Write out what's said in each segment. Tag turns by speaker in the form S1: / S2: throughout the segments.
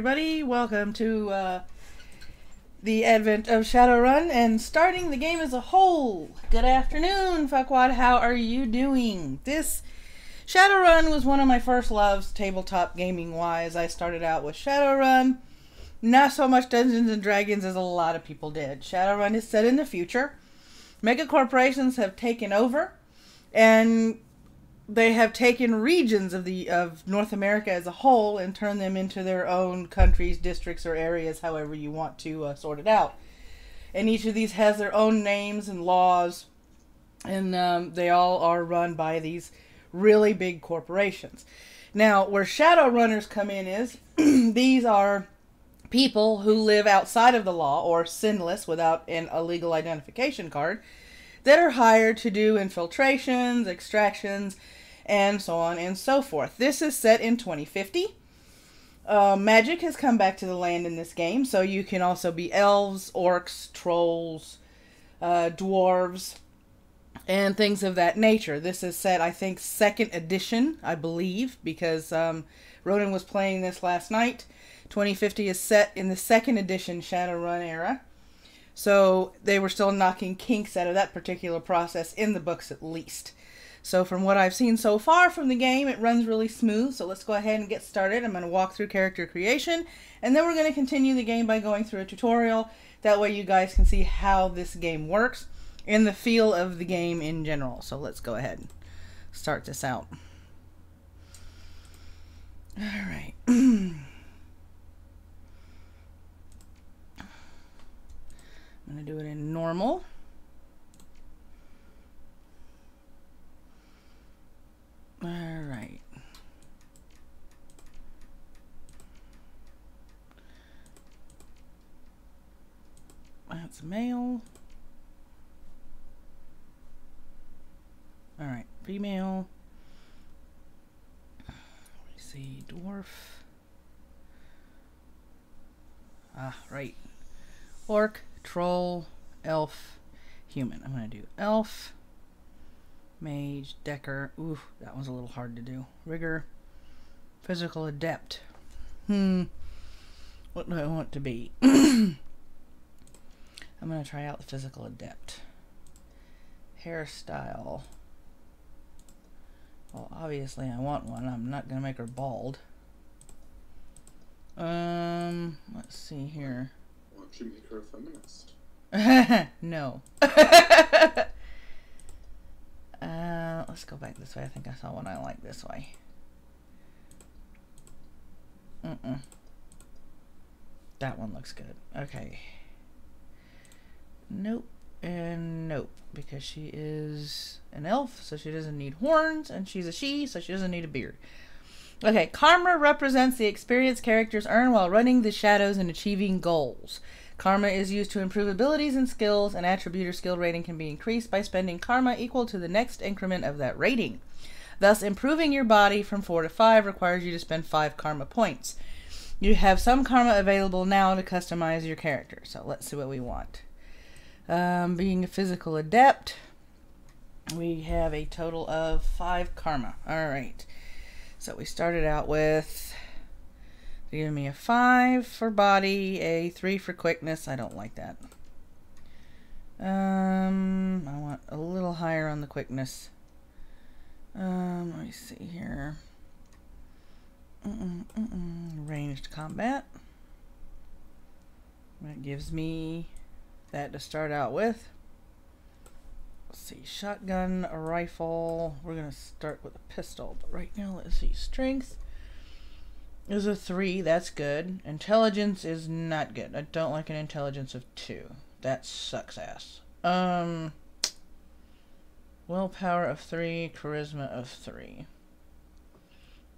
S1: everybody. Welcome to the advent of Shadowrun and starting the game as a whole. Good afternoon, Fuckwad. How are you doing? This Shadowrun was one of my first loves, tabletop gaming-wise. I started out with Shadowrun. Not so much Dungeons and Dragons as a lot of people did. Shadowrun is set in the future. Mega corporations have taken over, and they have taken regions of North America as a whole and turned them into their own countries, districts, or areas, however you want to sort it out. And each of these has their own names and laws, and they all are run by these really big corporations. Now, where Shadowrunners come in is, these are people who live outside of the law, or sinless, without an illegal identification card, that are hired to do infiltrations, extractions, and so on and so forth. This is set in 2050. Magic has come back to the land in this game, so you can also be elves, orcs, trolls, dwarves, and things of that nature. This is set, I think, 2nd edition, I believe, because Ronan was playing this last night. 2050 is set in the 2nd edition Shadowrun era. So they were still knocking kinks out of that particular process in the books at least. So from what I've seen so far from the game, it runs really smooth. So let's go ahead and get started. I'm going to walk through character creation, and then we're going to continue the game by going through a tutorial. That way you guys can see how this game works and the feel of the game in general. So let's go ahead and start this out. Alright. I'm going to do it in normal. Alright. That's male. Alright, female. Let me see, dwarf. Ah, right. Orc, troll, elf, human. I'm going to do elf, mage, decker. Ooh, that was a little hard to do. Rigger, physical adept. What do I want to be? I'm going to try out the physical adept. Hairstyle. Well, obviously I want one. I'm not going to make her bald. Let's see here.
S2: Why don't you make her a feminist?
S1: No. Let's go back this way. I think I saw one I like this way. That one looks good. Okay. Nope. And nope. Because she is an elf, so she doesn't need horns. And she's a she, so she doesn't need a beard. Okay. Karma represents the experience characters earn while running the shadows and achieving goals. Karma is used to improve abilities and skills. An attribute or skill rating can be increased by spending karma equal to the next increment of that rating. Thus, improving your body from 4 to 5 requires you to spend 5 karma points. You have some karma available now to customize your character. So let's see what we want. Being a physical adept, we have a total of 5 karma. Alright. So we started out with... Give me a 5 for body, a 3 for quickness. I don't like that. I want a little higher on the quickness. Let me see here. Ranged combat. That gives me that to start out with. Let's see, shotgun, a rifle. We're going to start with a pistol, but right now let's see, strength is a 3, that's good. Intelligence is not good. I don't like an intelligence of 2. That sucks ass. Willpower of 3, charisma of 3.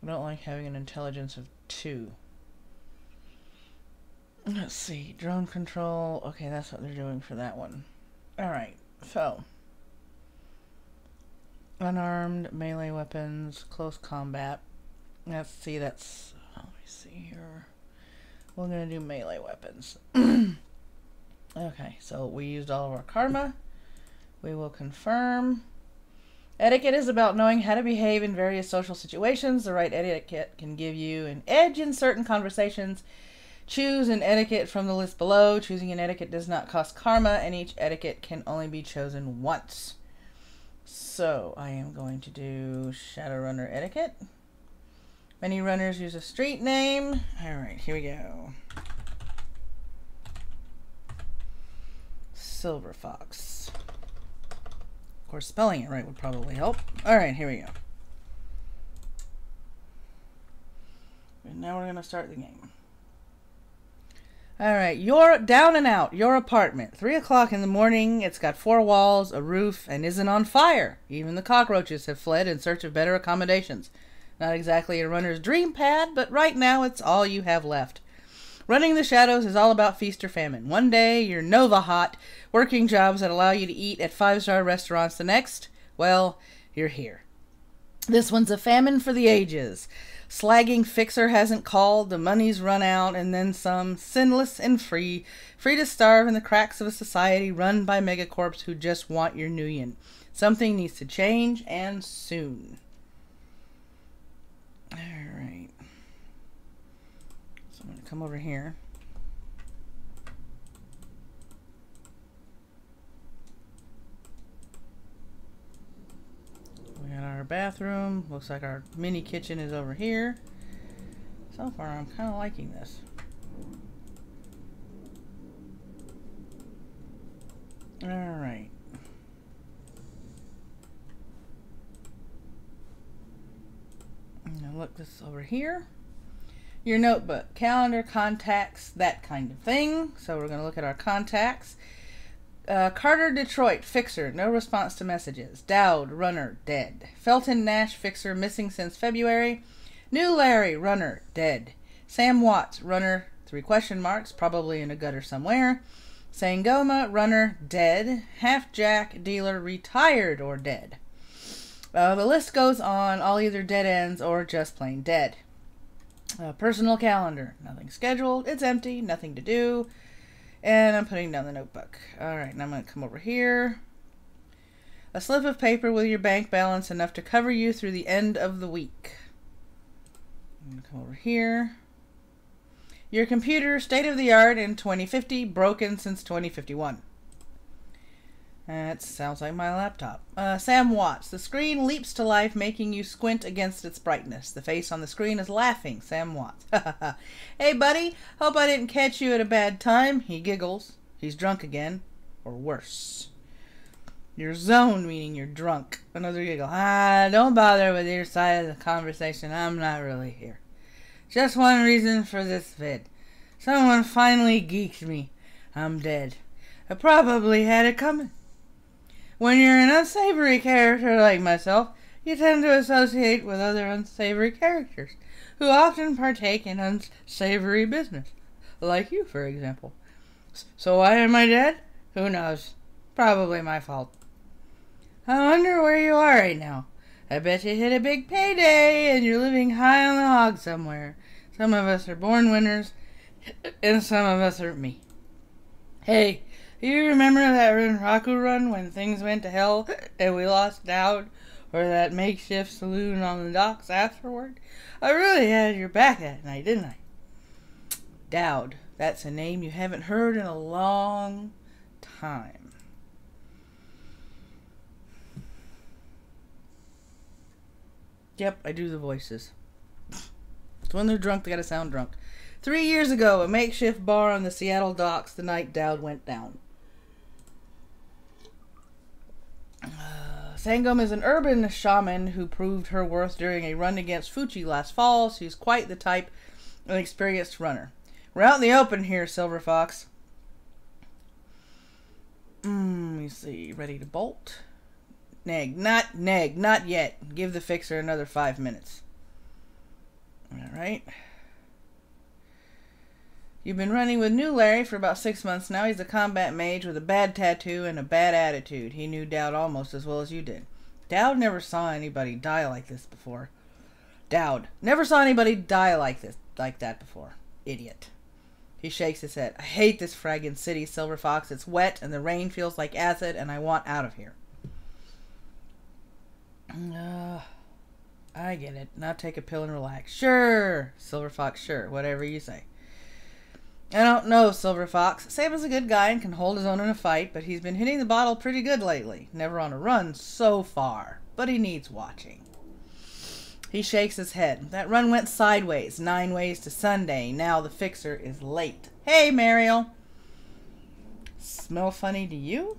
S1: I don't like having an intelligence of 2. Let's see, drone control. Okay, that's what they're doing for that one. Alright, so. Unarmed, melee weapons, close combat. Let's see, that's... Let me see here. We're going to do melee weapons. Okay, so we used all of our karma. We will confirm. Etiquette is about knowing how to behave in various social situations. The right etiquette can give you an edge in certain conversations Choose an etiquette from the list below. Choosing an etiquette does not cost karma, and each etiquette can only be chosen once. So, I am going to do Shadowrunner etiquette. Many runners use a street name. Alright, here we go. Silver Fox. Of course, spelling it right would probably help. Alright, here we go. And now we're going to start the game. Alright, you're down and out. Your apartment. 3 o'clock in the morning. It's got 4 walls, a roof, and isn't on fire. Even the cockroaches have fled in search of better accommodations. Not exactly a runner's dream pad, but right now it's all you have left. Running the shadows is all about feast or famine. One day, you're Nova hot, working jobs that allow you to eat at 5-star restaurants. The next, well, you're here. This one's a famine for the ages. Slagging fixer hasn't called, the money's run out, and then some, sinless and free to starve in the cracks of a society run by megacorps who just want your nuyen. Something needs to change, and soon. Alright. So I'm going to come over here. We got our bathroom. Looks like our mini kitchen is over here. So far, I'm kind of liking this. Alright. Now look this over here. Your notebook, calendar, contacts, that kind of thing. So we're going to look at our contacts. Carter, Detroit, fixer, no response to messages. Dowd, runner, dead. Felton Nash, fixer, missing since February. New Larry, runner, dead. Sam Watts, runner, 3 question marks, probably in a gutter somewhere. Sangoma, runner, dead. Half Jack, dealer, retired or dead. The list goes on, all either dead ends or just plain dead. Personal calendar, nothing scheduled, it's empty, nothing to do. And I'm putting down the notebook. Alright, now I'm going to come over here. A slip of paper with your bank balance enough to cover you through the end of the week. I'm going to come over here. Your computer, state of the art in 2050, broken since 2051. That sounds like my laptop. Sam Watts. The screen leaps to life, making you squint against its brightness. The face on the screen is laughing. Sam Watts. Hey, buddy. Hope I didn't catch you at a bad time. He giggles. He's drunk again. Or worse. You're zoned, meaning you're drunk. Another giggle. Don't bother with your side of the conversation. I'm not really here. Just one reason for this vid. Someone finally geeked me. I'm dead. I probably had it coming. When you're an unsavory character like myself, you tend to associate with other unsavory characters, who often partake in unsavory business. Like you, for example. So why am I dead? Who knows? Probably my fault. I wonder where you are right now. I bet you hit a big payday and you're living high on the hog somewhere. Some of us are born winners, and some of us are me. Hey, you remember that Raku run when things went to hell and we lost Dowd, or that makeshift saloon on the docks afterward? I really had your back that night, didn't I? Dowd, that's a name you haven't heard in a long time. Yep, I do the voices. It's when they're drunk, they gotta sound drunk. 3 years ago, a makeshift bar on the Seattle docks the night Dowd went down. Sangom is an urban shaman who proved her worth during a run against Fuchi last fall. She's quite the type of experienced runner. We're out in the open here, Silver Fox. Let me see. Ready to bolt? Neg. Not yet. Give the fixer another 5 minutes. Alright. You've been running with New Larry for about 6 months now. He's a combat mage with a bad tattoo and a bad attitude. He knew Dowd almost as well as you did. Dowd never saw anybody die like this before. Dowd never saw anybody die like that before. Idiot. He shakes his head. I hate this fragging city, Silver Fox. It's wet and the rain feels like acid and I want out of here. I get it. Now take a pill and relax. Sure, Silver Fox, sure. Whatever you say. I don't know, Silver Fox. Sam is a good guy and can hold his own in a fight, but he's been hitting the bottle pretty good lately. Never on a run so far, but he needs watching. He shakes his head. That run went sideways, 9 ways to Sunday. Now the fixer is late. Hey, Mariel. Smell funny to you?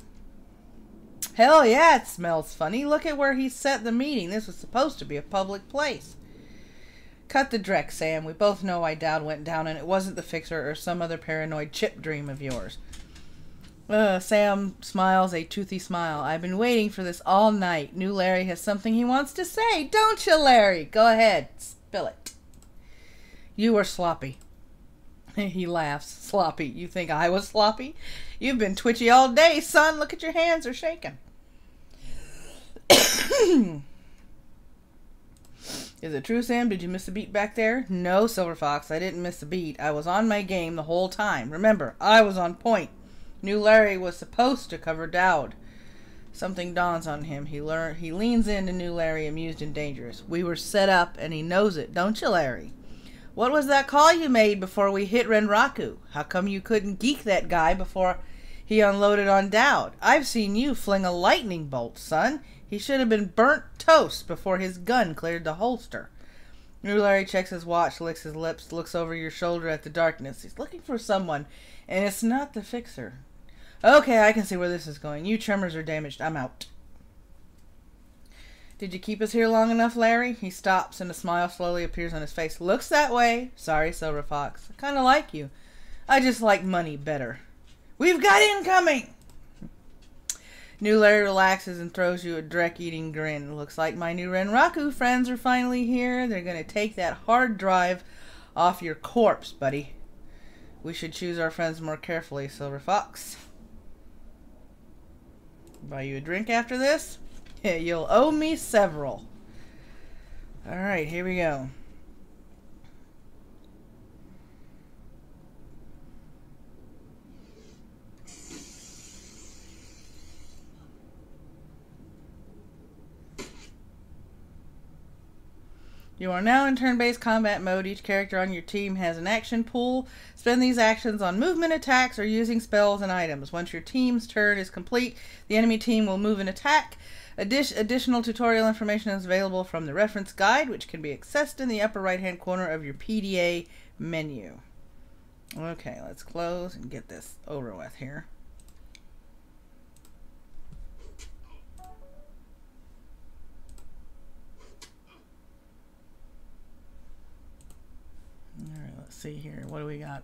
S1: Hell yeah, it smells funny. Look at where he set the meeting. This was supposed to be a public place. Cut the dreck, Sam. We both know why Dowd went down, and it wasn't the fixer or some other paranoid chip dream of yours. Sam smiles a toothy smile. I've been waiting for this all night. New Larry has something he wants to say. Don't you, Larry? Go ahead. Spill it. You were sloppy. He laughs. Sloppy. You think I was sloppy? You've been twitchy all day, son. Look at your hands. Are shaking. Is it true, Sam? Did you miss a beat back there? No, Silver Fox. I didn't miss a beat. I was on my game the whole time. Remember, I was on point. New Larry was supposed to cover Dowd. Something dawns on him. He leans into New Larry, amused and dangerous. We were set up, and he knows it. Don't you, Larry? What was that call you made before we hit Renraku? How come you couldn't geek that guy before he unloaded on Dowd? I've seen you fling a lightning bolt, son. He should have been burnt toast before his gun cleared the holster. New Larry checks his watch, licks his lips, looks over your shoulder at the darkness. He's looking for someone, and it's not the fixer. Okay, I can see where this is going. You tremors are damaged. I'm out. Did you keep us here long enough, Larry? He stops, and a smile slowly appears on his face. Looks that way. Sorry, Silver Fox. I kind of like you. I just like money better. We've got incoming! New Larry relaxes and throws you a dreck-eating grin. Looks like my new Renraku friends are finally here. They're going to take that hard drive off your corpse, buddy. We should choose our friends more carefully, Silver Fox. Buy you a drink after this? Yeah, you'll owe me several. Alright, here we go. You are now in turn-based combat mode. Each character on your team has an action pool. Spend these actions on movement attacks or using spells and items. Once your team's turn is complete, the enemy team will move and attack. Additional tutorial information is available from the reference guide, which can be accessed in the upper right-hand corner of your PDA menu. Okay, let's close and get this over with here. Alright, let's see here. What do we got?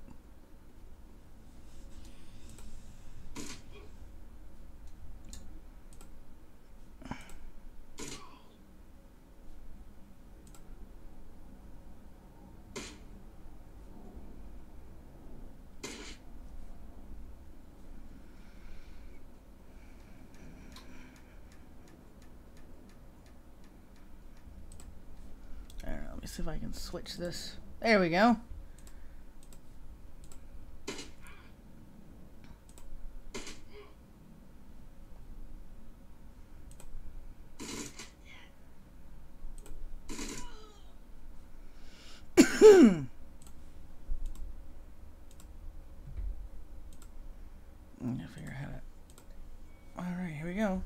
S1: Alright, let me see if I can switch this. There we go. I'm gonna figure out how to... Alright, here we go.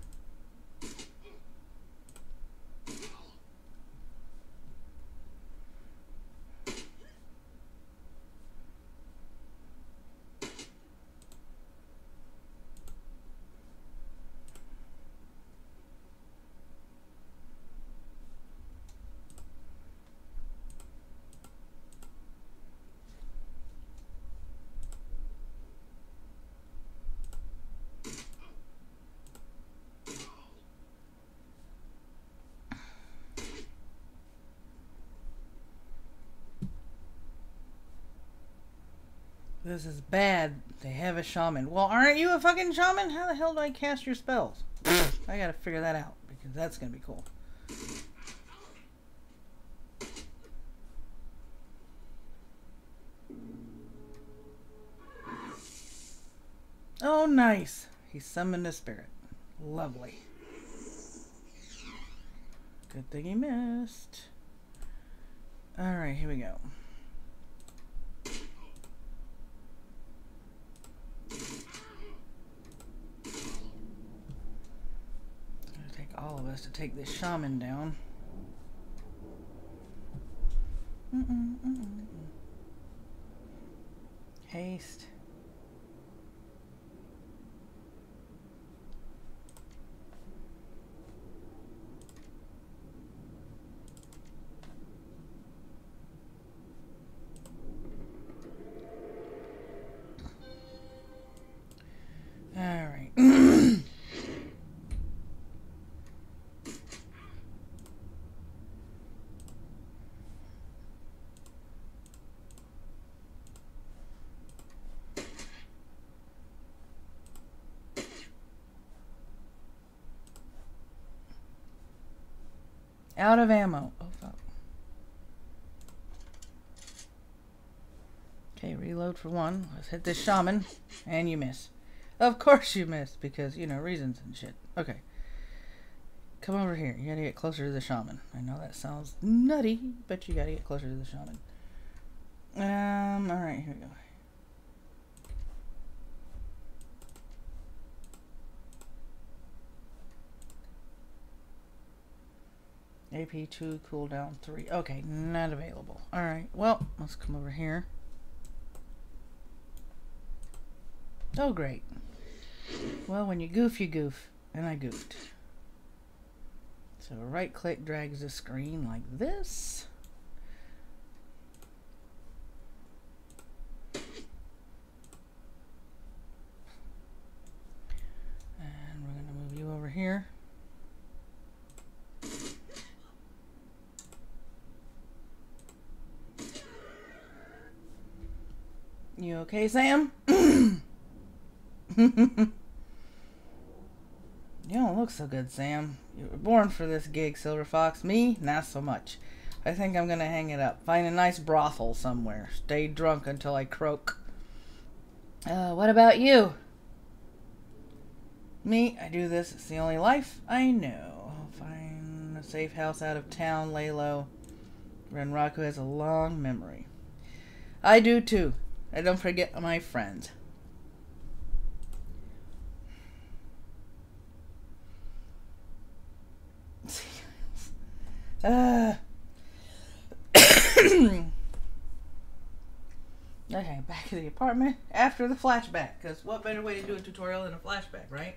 S1: This is bad. They have a shaman. Well, aren't you a fucking shaman? How the hell do I cast your spells? I gotta figure that out, because that's gonna be cool. Oh, nice. He summoned a spirit. Lovely. Good thing he missed. Alright, here we go. was to take this shaman down. Haste. All right. Out of ammo. Oh, fuck. Okay, reload for one. Let's hit this shaman. And you miss. Of course you miss, because, you know, reasons and shit. Okay. Come over here. You gotta get closer to the shaman. I know that sounds nutty, but you gotta get closer to the shaman. Alright, here we go. AP 2, cooldown 3. Okay, not available. Alright, well, let's come over here. Oh, great. Well, when you goof, you goof. And I goofed. So right click drags the screen like this. And we're going to move you over here. You okay, Sam? You don't look so good, Sam. You were born for this gig, Silver Fox. Me, not so much. I think I'm gonna hang it up. Find a nice brothel somewhere. Stay drunk until I croak. What about you? Me, I do this. It's the only life I know. Find a safe house out of town, lay low. Renraku has a long memory. I do too. I don't forget my friends. Okay, back to the apartment after the flashback, because what better way to do a tutorial than a flashback, right?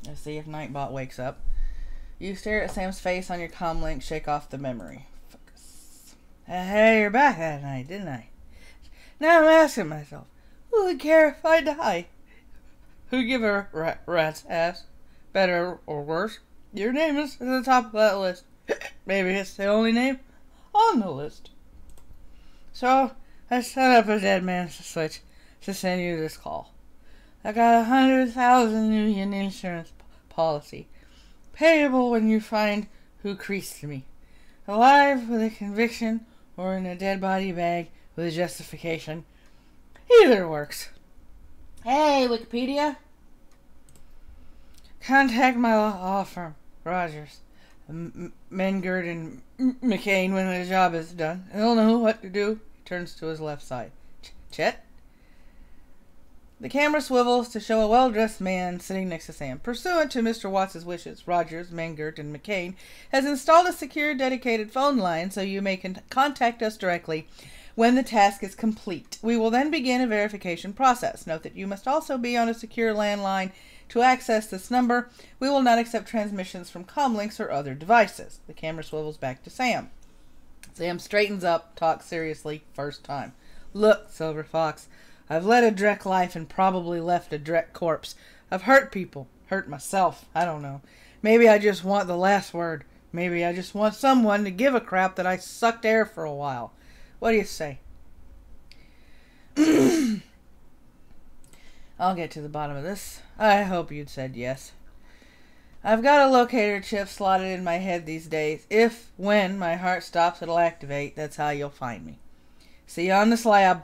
S1: Let's see if Nightbot wakes up. You stare at Sam's face on your comm link, shake off the memory. Focus. Hey, you're back that night, didn't I? Now I'm asking myself, who would care if I die? Who give a rat's ass? Better or worse? Your name is at the top of that list. Maybe it's the only name on the list. So, I set up a dead man's switch to send you this call. I got 100,000 in insurance policy. Payable when you find who creased me. Alive with a conviction or in a dead body bag with a justification. Either works. Hey, Wikipedia. Contact my law firm, Rogers, Mengert and McCain when the job is done. He'll know what to do. He turns to his left side. Chet? The camera swivels to show a well-dressed man sitting next to Sam. Pursuant to Mr. Watts' wishes, Rogers, Mengert, and McCain has installed a secure, dedicated phone line so you may contact us directly when the task is complete. We will then begin a verification process. Note that you must also be on a secure landline to access this number. We will not accept transmissions from comlinks or other devices. The camera swivels back to Sam. Sam straightens up, talks seriously, first time. Look, Silver Fox, I've led a Drek life and probably left a Drek corpse. I've hurt people, hurt myself, I don't know. Maybe I just want the last word. Maybe I just want someone to give a crap that I sucked air for a while. What do you say? I'll get to the bottom of this. I hope you'd said yes. I've got a locator chip slotted in my head these days. When my heart stops, it'll activate. That's how you'll find me. See you on the slab.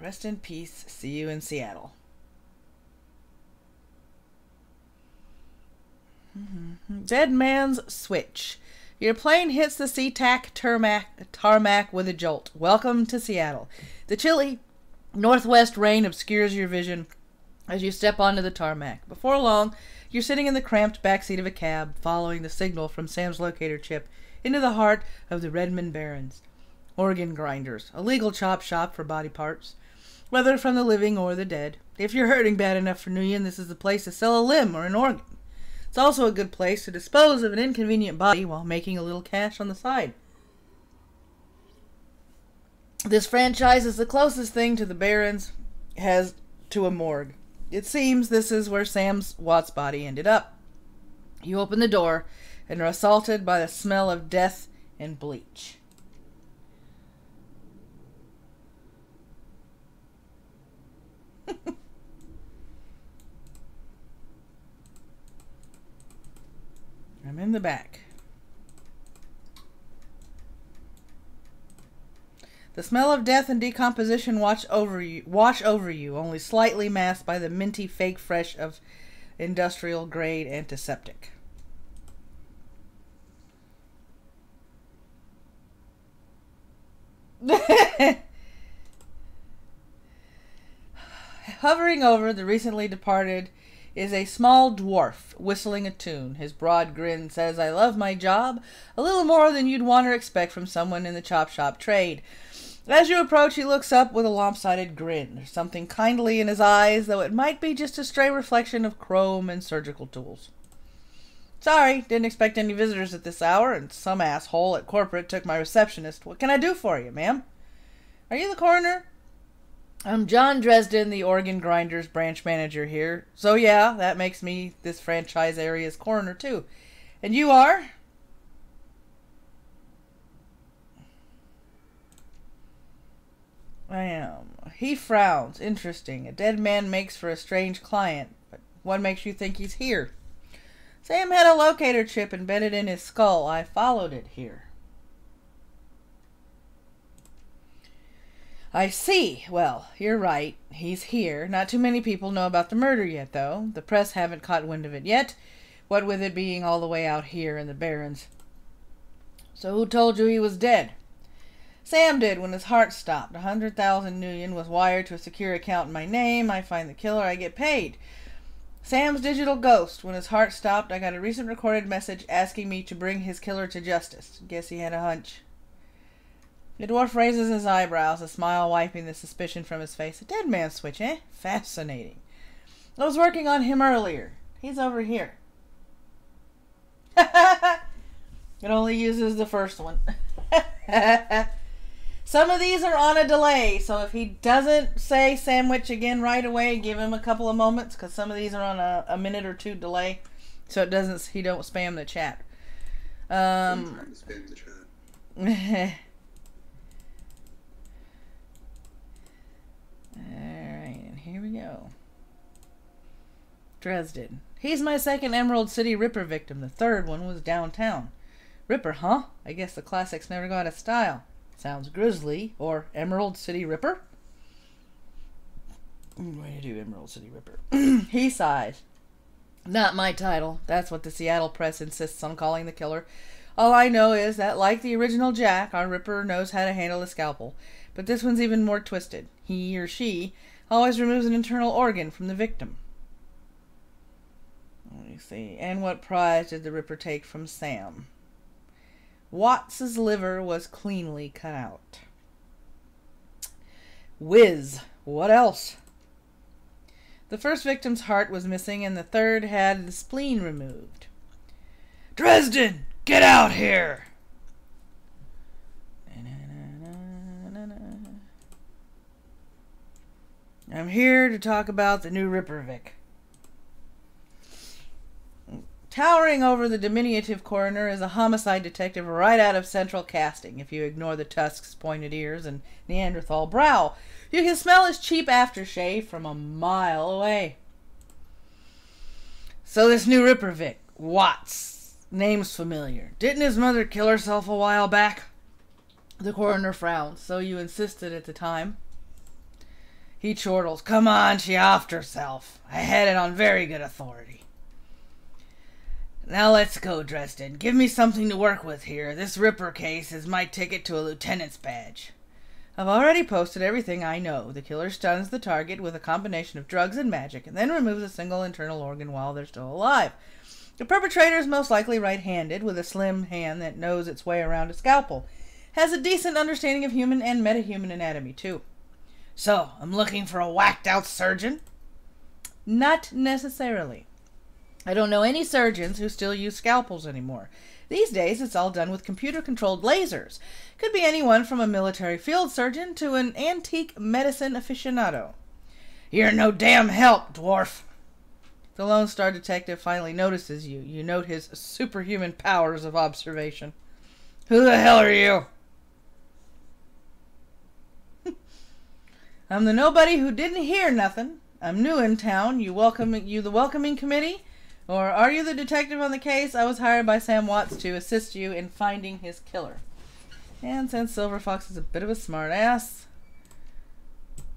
S1: Rest in peace. See you in Seattle. Dead man's switch. Your plane hits the SeaTac tarmac with a jolt. Welcome to Seattle. The chilly Northwest rain obscures your vision as you step onto the tarmac. Before long, you're sitting in the cramped backseat of a cab, following the signal from Sam's locator chip into the heart of the Redmond Barrens. Organ grinders, a legal chop shop for body parts, whether from the living or the dead. If you're hurting bad enough for Nguyen, this is the place to sell a limb or an organ. It's also a good place to dispose of an inconvenient body while making a little cash on the side. This franchise is the closest thing to the Barrens has to a morgue. It seems this is where Sam's Watts body ended up. You open the door and are assaulted by the smell of death and bleach. I'm in the back. The smell of death and decomposition wash over you, only slightly masked by the minty fake fresh of industrial grade antiseptic. Hovering over the recently departed is a small dwarf whistling a tune. His broad grin says, "I love my job," a little more than you'd want or expect from someone in the chop shop trade. As you approach, he looks up with a lopsided grin. There's something kindly in his eyes, though it might be just a stray reflection of chrome and surgical tools. "Sorry, didn't expect any visitors at this hour, and some asshole at corporate took my receptionist. What can I do for you, ma'am?" "Are you the coroner?" "I'm John Dresden, the organ grinders branch manager here. So yeah, that makes me this franchise area's coroner too. And you are?" "I am." He frowns. Interesting. A dead man makes for a strange client. But what makes you think he's here? "Sam had a locator chip embedded in his skull. I followed it here." "I see. Well, you're right. He's here. Not too many people know about the murder yet, though. The press haven't caught wind of it yet, what with it being all the way out here in the Barrens." "So who told you he was dead?" "Sam did when his heart stopped. 100,000 Nguyen was wired to a secure account in my name. I find the killer, I get paid. Sam's digital ghost. When his heart stopped, I got a recent recorded message asking me to bring his killer to justice. Guess he had a hunch." The dwarf raises his eyebrows, a smile wiping the suspicion from his face. "A dead man switch, eh? Fascinating. I was working on him earlier. He's over here." It only uses the first one. Some of these are on a delay, so if he doesn't say sandwich again right away, give him a couple of moments, because some of these are on a minute or two delay, so he don't spam the chat.
S2: I'm trying to spam the chat.
S1: Alright, and here we go. Dresden. "He's my second Emerald City Ripper victim. The third one was downtown." "Ripper, huh? I guess the classics never got a style. Sounds grisly." Or Emerald City Ripper? Way to do Emerald City Ripper. He sighs. "Not my title. That's what the Seattle press insists on calling the killer. All I know is that, like the original Jack, our Ripper knows how to handle a scalpel. But this one's even more twisted. He or she always removes an internal organ from the victim." Let me see. "And what prize did the Ripper take from Sam?" "Watts's liver was cleanly cut out." "Whiz. What else?" "The first victim's heart was missing, and the third had the spleen removed." "Dresden! Get out here!" "I'm here to talk about the new Ripper Vic." Towering over the diminutive coroner is a homicide detective right out of Central Casting. If you ignore the tusks, pointed ears, and Neanderthal brow, you can smell his cheap aftershave from a mile away. "So this new Ripper Vic, Watts, name's familiar. Didn't his mother kill herself a while back?" The coroner frowns. "So you insisted at the time." He chortles. "Come on, she offed herself. I had it on very good authority." "Now let's go, Dresden. Give me something to work with here. This Ripper case is my ticket to a lieutenant's badge." I've already posted everything I know. The killer stuns the target with a combination of drugs and magic, and then removes a single internal organ while they're still alive. The perpetrator is most likely right-handed, with a slim hand that knows its way around a scalpel. Has a decent understanding of human and metahuman anatomy, too. So, I'm looking for a whacked-out surgeon? Not necessarily. I don't know any surgeons who still use scalpels anymore. These days, it's all done with computer-controlled lasers. Could be anyone from a military field surgeon to an antique medicine aficionado. You're no damn help, dwarf. The Lone Star detective finally notices you. You note his superhuman powers of observation. Who the hell are you? I'm the nobody who didn't hear nothing. I'm new in town. You the welcoming committee? Or are you the detective on the case? I was hired by Sam Watts to assist you in finding his killer. And since Silver Fox is a bit of a smart ass,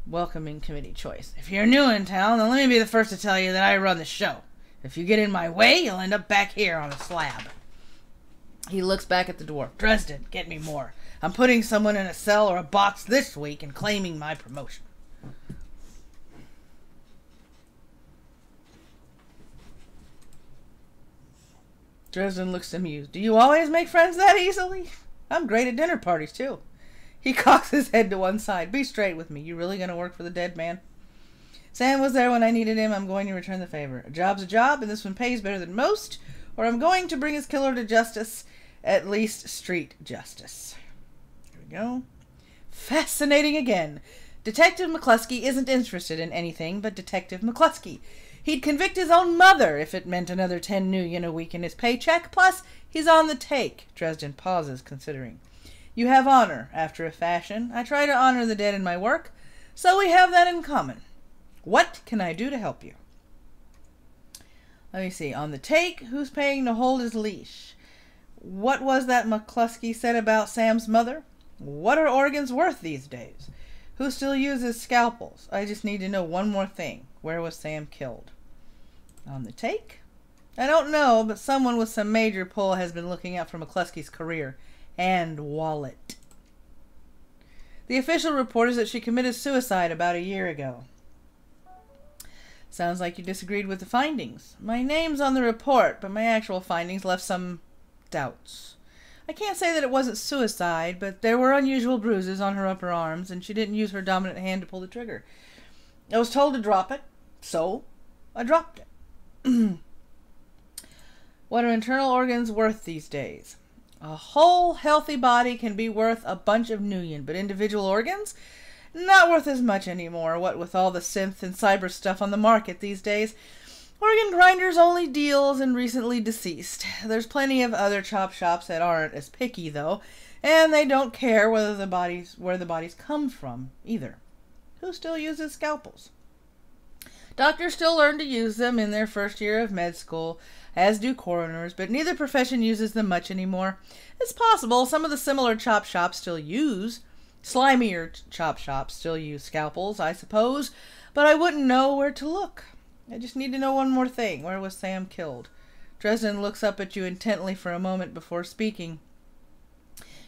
S1: welcoming committee choice. If you're new in town, then let me be the first to tell you that I run the show. If you get in my way, you'll end up back here on a slab. He looks back at the dwarf. Dresden, get me more. I'm putting someone in a cell or a box this week and claiming my promotion. Dresden looks amused. Do you always make friends that easily? I'm great at dinner parties, too. He cocks his head to one side. Be straight with me. You really going to work for the dead man? Sam was there when I needed him. I'm going to return the favor. A job's a job, and this one pays better than most, or I'm going to bring his killer to justice. At least street justice. Here we go. Fascinating again. Detective McCluskey isn't interested in anything but Detective McCluskey. He'd convict his own mother if it meant another $10 million a week in his paycheck. Plus, he's on the take. Dresden pauses, considering. You have honor, after a fashion. I try to honor the dead in my work, so we have that in common. What can I do to help you? Let me see. On the take, who's paying to hold his leash? What was that McCluskey said about Sam's mother? What are organs worth these days? Who still uses scalpels? I just need to know one more thing. Where was Sam killed? On the take? I don't know, but someone with some major pull has been looking out for McCluskey's career and wallet. The official report is that she committed suicide about a year ago. Sounds like you disagreed with the findings. My name's on the report, but my actual findings left some doubts. I can't say that it wasn't suicide, but there were unusual bruises on her upper arms, and she didn't use her dominant hand to pull the trigger. I was told to drop it, so I dropped it. What are internal organs worth these days? A whole healthy body can be worth a bunch of million, but individual organs? Not worth as much anymore, what with all the synth and cyber stuff on the market these days. Organ Grinders only deals in recently deceased. There's plenty of other chop shops that aren't as picky, though, and they don't care where the bodies come from, either. Who still uses scalpels? Doctors still learn to use them in their first year of med school, as do coroners, but neither profession uses them much anymore. It's possible some of the similar chop shops still use. Slimier chop shops still use scalpels, I suppose, but I wouldn't know where to look. I just need to know one more thing. Where was Sam killed? Dresden looks up at you intently for a moment before speaking.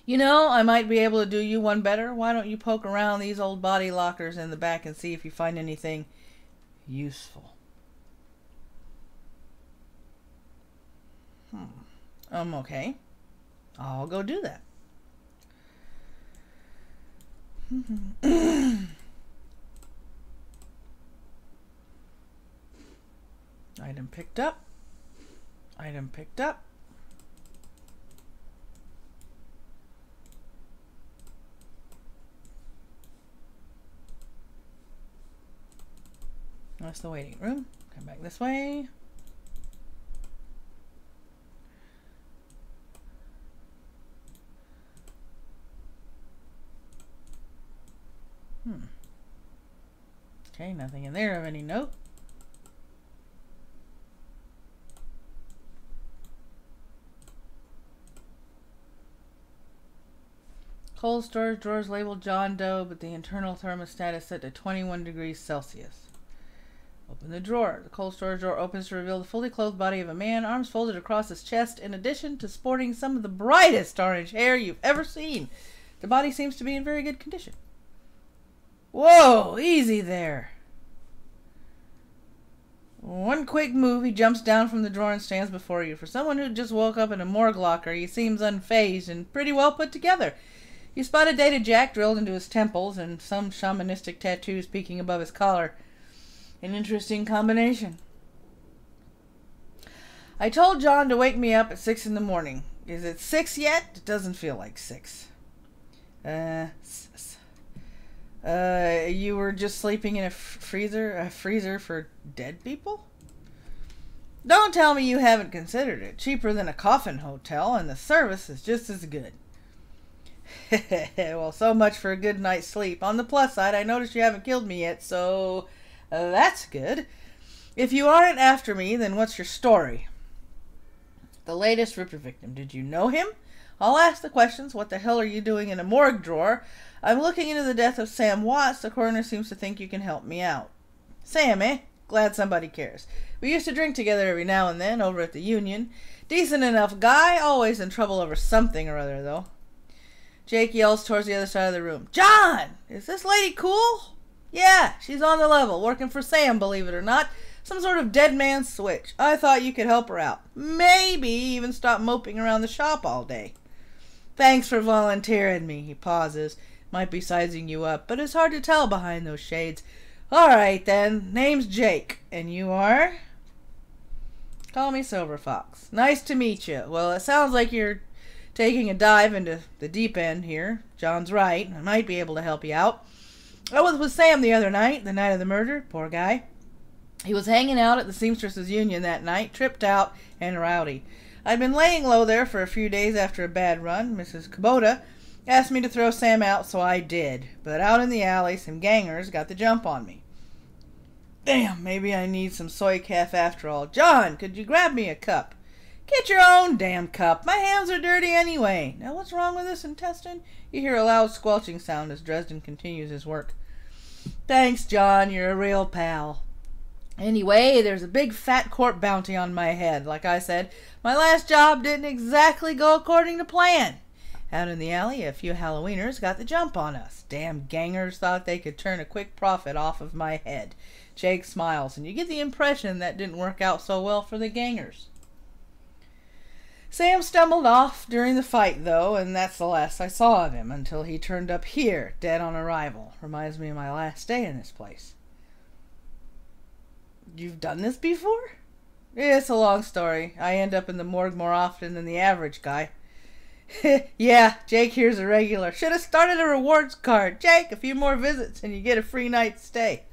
S1: You know, I might be able to do you one better. Why don't you poke around these old body lockers in the back and see if you find anything useful? Okay. I'll go do that. Item picked up. Item picked up. That's the waiting room. Come back this way. Okay, nothing in there of any note. Cold storage drawers labeled John Doe, but the internal thermostat is set to 21 degrees Celsius. Open the drawer. The cold storage drawer opens to reveal the fully clothed body of a man, arms folded across his chest, in addition to sporting some of the brightest orange hair you've ever seen. The body seems to be in very good condition. Whoa, easy there. One quick move, he jumps down from the drawer and stands before you. For someone who just woke up in a morgue locker, he seems unfazed and pretty well put together. You spot a dated jack drilled into his temples and some shamanistic tattoos peeking above his collar. An interesting combination. I told John to wake me up at 6 in the morning. Is it 6 yet? It doesn't feel like 6. You were just sleeping in a freezer for dead people? Don't tell me you haven't considered it. Cheaper than a coffin hotel, and the service is just as good. Well, so much for a good night's sleep. On the plus side, I noticed you haven't killed me yet, so that's good. If you aren't after me, then what's your story? The latest Ripper victim. Did you know him? I'll ask the questions. What the hell are you doing in a morgue drawer? I'm looking into the death of Sam Watts. The coroner seems to think you can help me out. Sam, eh? Glad somebody cares. We used to drink together every now and then over at the Union. Decent enough guy, always in trouble over something or other, though. Jake yells towards the other side of the room. John! Is this lady cool? Yeah, she's on the level, working for Sam, believe it or not. Some sort of dead man's switch. I thought you could help her out. Maybe even stop moping around the shop all day. Thanks for volunteering me. He pauses. Might be sizing you up, but it's hard to tell behind those shades. All right, then. Name's Jake. And you are? Call me Silver Fox. Nice to meet you. Well, it sounds like you're taking a dive into the deep end here. John's right. I might be able to help you out. I was with Sam the other night, the night of the murder. Poor guy. He was hanging out at the Seamstresses Union that night, tripped out and rowdy. I'd been laying low there for a few days after a bad run. Mrs. Kubota asked me to throw Sam out, so I did. But out in the alley, some gangers got the jump on me. Damn, maybe I need some soy calf after all. John, could you grab me a cup? Get your own damn cup. My hands are dirty anyway. Now what's wrong with this intestine? You hear a loud squelching sound as Dresden continues his work. Thanks, John. You're a real pal. Anyway, there's a big fat court bounty on my head. Like I said, my last job didn't exactly go according to plan. Out in the alley, a few Halloweeners got the jump on us. Damn gangers thought they could turn a quick profit off of my head. Jake smiles, and you get the impression that didn't work out so well for the gangers. Sam stumbled off during the fight, though, and that's the last I saw of him until he turned up here, dead on arrival. Reminds me of my last day in this place. You've done this before? It's a long story. I end up in the morgue more often than the average guy. Yeah, Jake here's a regular. Should have started a rewards card. Jake, a few more visits and you get a free night's stay.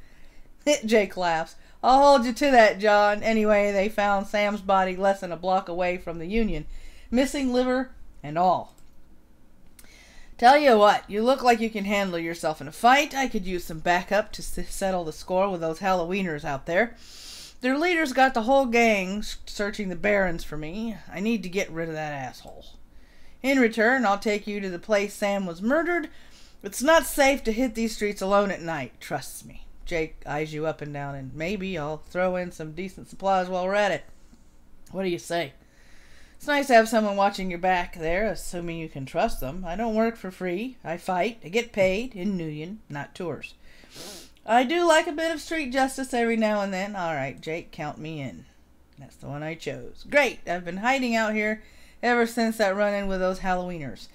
S1: Jake laughs. I'll hold you to that, John. Anyway, they found Sam's body less than a block away from the Union. Missing liver and all. Tell you what, you look like you can handle yourself in a fight. I could use some backup to settle the score with those Halloweeners out there. Their leader's got the whole gang searching the barrens for me. I need to get rid of that asshole. In return, I'll take you to the place Sam was murdered. It's not safe to hit these streets alone at night. Trust me. Jake eyes you up and down, and maybe I'll throw in some decent supplies while we're at it. What do you say? It's nice to have someone watching your back there, assuming you can trust them. I don't work for free. I fight. I get paid in Nguyen, not tours. I do like a bit of street justice every now and then. All right, Jake, count me in. That's the one I chose. Great. I've been hiding out here ever since that run-in with those Halloweeners.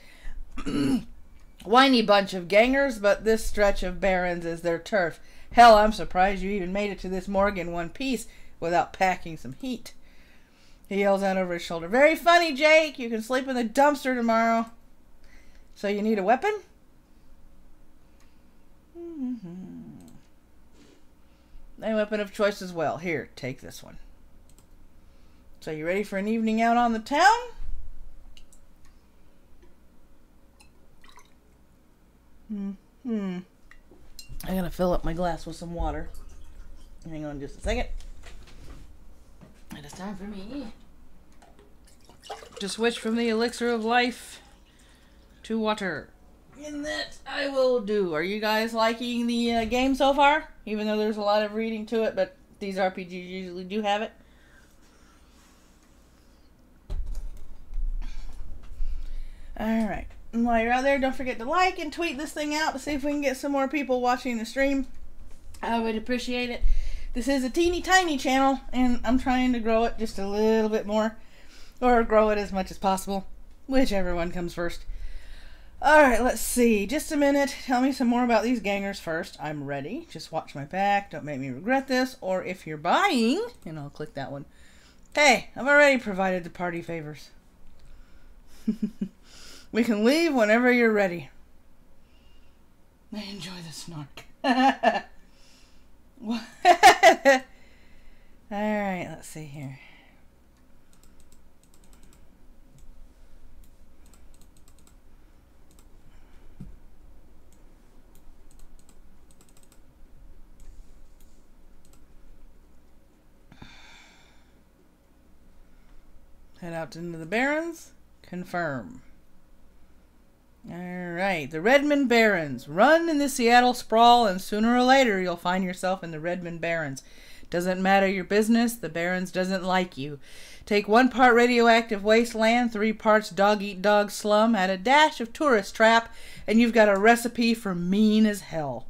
S1: Whiny bunch of gangers, but this stretch of barrens is their turf. Hell, I'm surprised you even made it to this morgue in one piece without packing some heat. He yells out over his shoulder. Very funny, Jake. You can sleep in the dumpster tomorrow. So you need a weapon? A weapon of choice as well. Here, take this one. So you ready for an evening out on the town? I'm gonna fill up my glass with some water. Hang on just a second. It is time for me to switch from the elixir of life to water. And that I will do. Are you guys liking the game so far? Even though there's a lot of reading to it, but these RPGs usually do have it. Alright. And while you're out there, don't forget to like and tweet this thing out to see if we can get some more people watching the stream. I would appreciate it. This is a teeny tiny channel, and I'm trying to grow it just a little bit more. Or grow it as much as possible. Whichever one comes first. Alright, let's see. Just a minute. Tell me some more about these gangers first. I'm ready. Just watch my back. Don't make me regret this. Or if you're buying, and I'll click that one. Hey, I've already provided the party favors. We can leave whenever you're ready. I enjoy the snark. Alright, let's see here. Head out into the Barrens. Confirm. Alright, the Redmond Barrens. Run in the Seattle sprawl, and sooner or later you'll find yourself in the Redmond Barrens. Doesn't matter your business, the Barrens doesn't like you. Take 1 part radioactive wasteland, 3 parts dog-eat-dog slum, add a dash of tourist trap, and you've got a recipe for mean as hell.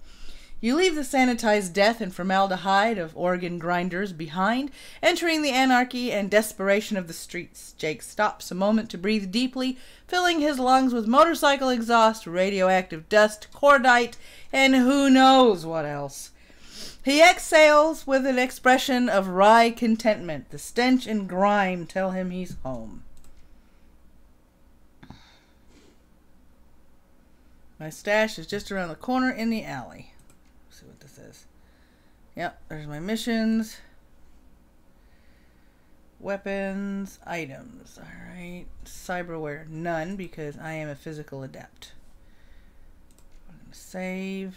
S1: You leave the sanitized death and formaldehyde of organ grinders behind, entering the anarchy and desperation of the streets. Jake stops a moment to breathe deeply, filling his lungs with motorcycle exhaust, radioactive dust, cordite, and who knows what else. He exhales with an expression of wry contentment. The stench and grime tell him he's home. My stash is just around the corner in the alley. See what this is. Yep, there's my missions. Weapons, items. Alright. Cyberware, none, because I am a physical adept. I'm going to save.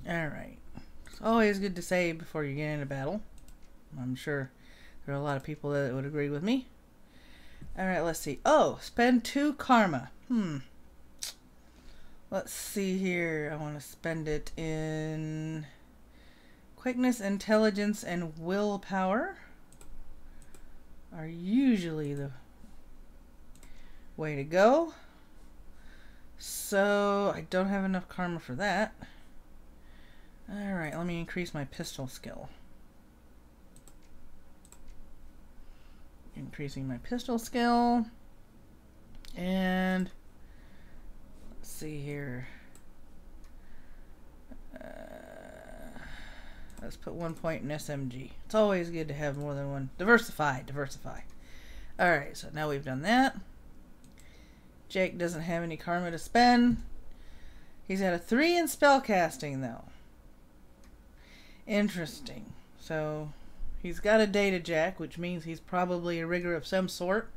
S1: Alright. It's always good to save before you get into battle. I'm sure there are a lot of people that would agree with me. Alright, let's see. Oh, spend 2 karma. Let's see here. I want to spend it in quickness, intelligence, and willpower are usually the way to go. So, I don't have enough karma for that. Alright, let me increase my pistol skill. Increasing my pistol skill. And let's see here. Let's put 1 point in SMG. It's always good to have more than one. Diversify. Alright, so now we've done that. Jake doesn't have any karma to spend. He's at a 3 in spellcasting though. Interesting. So he's got a data jack, which means he's probably a rigger of some sort.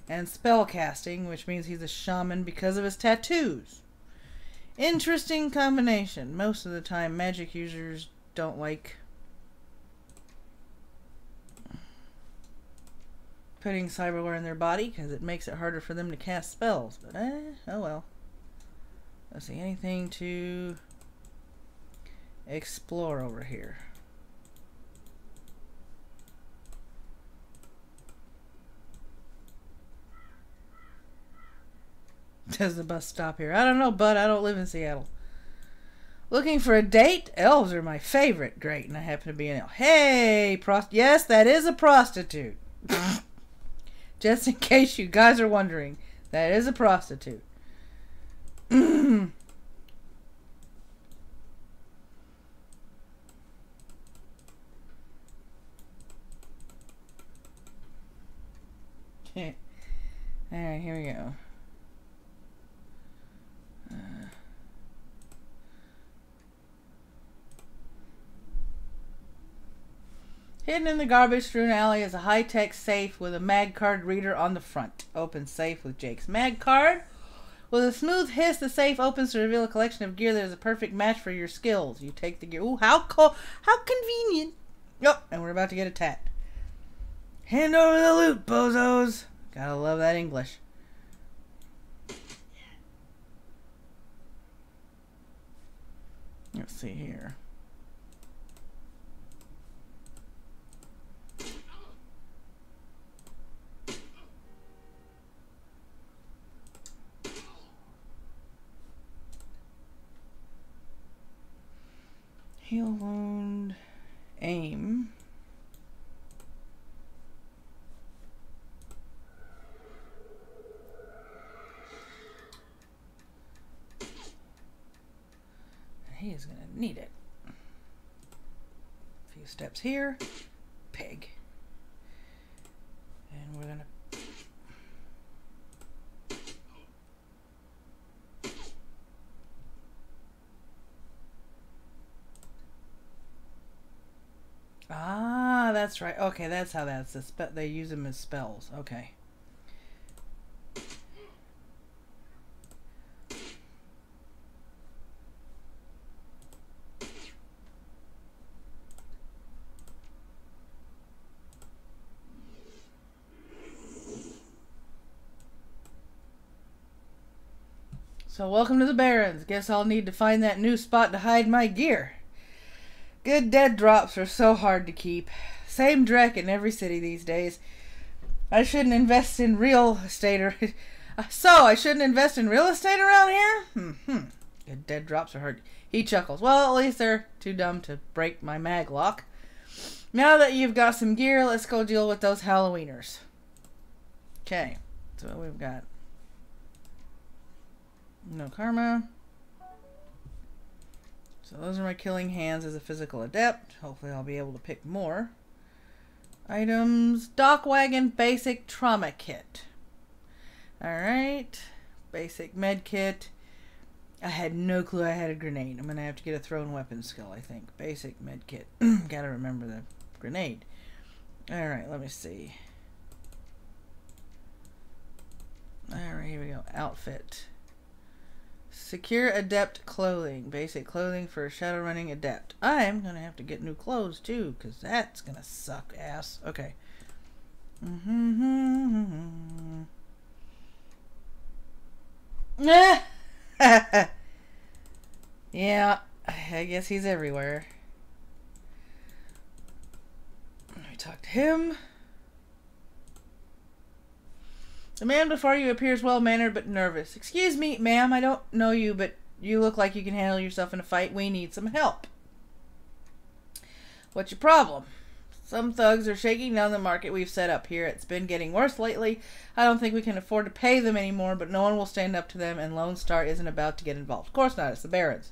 S1: And spellcasting, which means he's a shaman because of his tattoos. Interesting combination. Most of the time magic users don't like putting cyberware in their body because it makes it harder for them to cast spells. But oh well. Let's see, anything to explore over here. Does the bus stop here? I don't know, bud. I don't live in Seattle. Looking for a date? Elves are my favorite. Great, and I happen to be an elf. Hey, yes, that is a prostitute. Just in case you guys are wondering, that is a prostitute. Okay. Alright, here we go. Hidden in the garbage-strewn alley is a high-tech safe with a mag card reader on the front. Open safe with Jake's mag card. With a smooth hiss, the safe opens to reveal a collection of gear that is a perfect match for your skills. You take the gear. Ooh, how convenient. Oh, and we're about to get attacked. Hand over the loot, bozos. Gotta love that English. Let's see here. Heal wound. Aim. He is going to need it. A few steps here. Pig. And we're going to... Ah, that's right. Okay, that's how that's the they use them as spells. Okay. So welcome to the Barrens. Guess I'll need to find that new spot to hide my gear. Good dead drops are so hard to keep. Same dreck in every city these days. I shouldn't invest in real estate I shouldn't invest in real estate around here? Good dead drops are hard. He chuckles. Well, at least they're too dumb to break my mag lock. Now that you've got some gear, let's go deal with those Halloweeners. Okay. So what we've got. No karma. So those are my killing hands as a physical adept. Hopefully I'll be able to pick more. Items. Dock wagon basic trauma kit. Alright. Basic med kit. I had no clue I had a grenade. I'm going to have to get a thrown weapon skill, I think. Basic med kit. Gotta remember the grenade. Alright, let me see. Alright, here we go. Outfit. Secure adept clothing. Basic clothing for Shadowrunning adept. I'm going to have to get new clothes too, because that's going to suck ass. Okay. Yeah, I guess he's everywhere. Let me talk to him. The man before you appears well-mannered but nervous. Excuse me, ma'am, I don't know you, but you look like you can handle yourself in a fight. We need some help. What's your problem? Some thugs are shaking down the market we've set up here. It's been getting worse lately. I don't think we can afford to pay them anymore, but no one will stand up to them, and Lone Star isn't about to get involved. Of course not, it's the Barrens.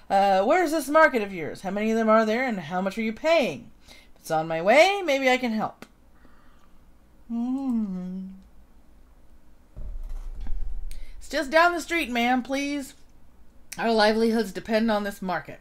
S1: Where's this market of yours? How many of them are there, and how much are you paying? If it's on my way, maybe I can help. It's just down the street, ma'am, please. Our livelihoods depend on this market.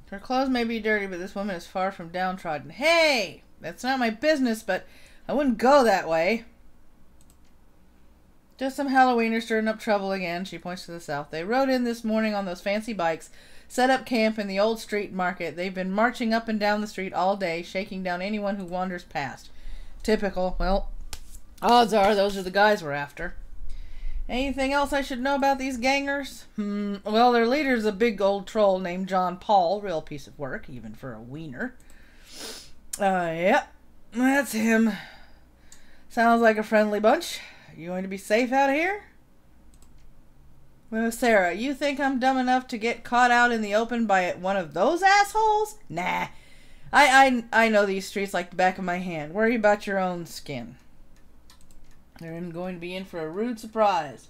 S1: Her clothes may be dirty, but this woman is far from downtrodden. Hey! That's not my business, but I wouldn't go that way. Just some Halloweeners stirring up trouble again. She points to the south. They rode in this morning on those fancy bikes, set up camp in the old street market. They've been marching up and down the street all day, shaking down anyone who wanders past. Typical. Well, odds are those are the guys we're after. Anything else I should know about these gangers? Well, their leader's a big old troll named John Paul. Real piece of work, even for a wiener. Yep. That's him. Sounds like a friendly bunch. Are you going to be safe out here? Well, Sarah, you think I'm dumb enough to get caught out in the open by one of those assholes? Nah. I know these streets like the back of my hand. Worry about your own skin. They're going to be in for a rude surprise.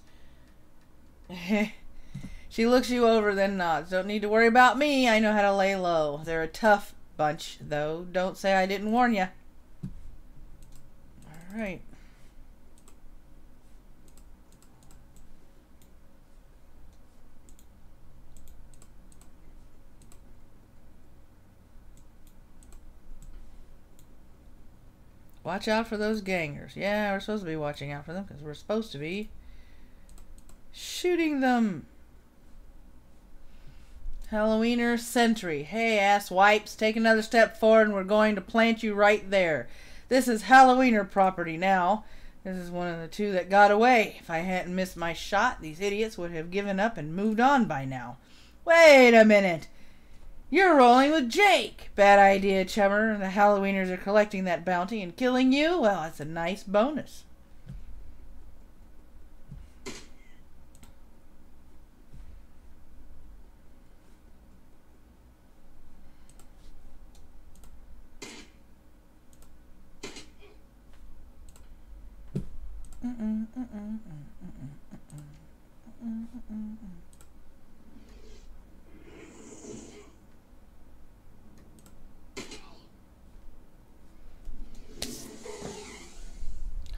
S1: She looks you over, then nods. Don't need to worry about me. I know how to lay low. They're a tough bunch, though. Don't say I didn't warn you. Alright. Watch out for those gangers. Yeah, we're supposed to be watching out for them because we're supposed to be shooting them. Halloweener sentry. Hey, ass wipes, take another step forward and we're going to plant you right there. This is Halloweener property now. This is one of the two that got away. If I hadn't missed my shot, these idiots would have given up and moved on by now. Wait a minute. You're rolling with Jake. Bad idea, chummer. The Halloweeners are collecting that bounty and killing you. Well, that's a nice bonus.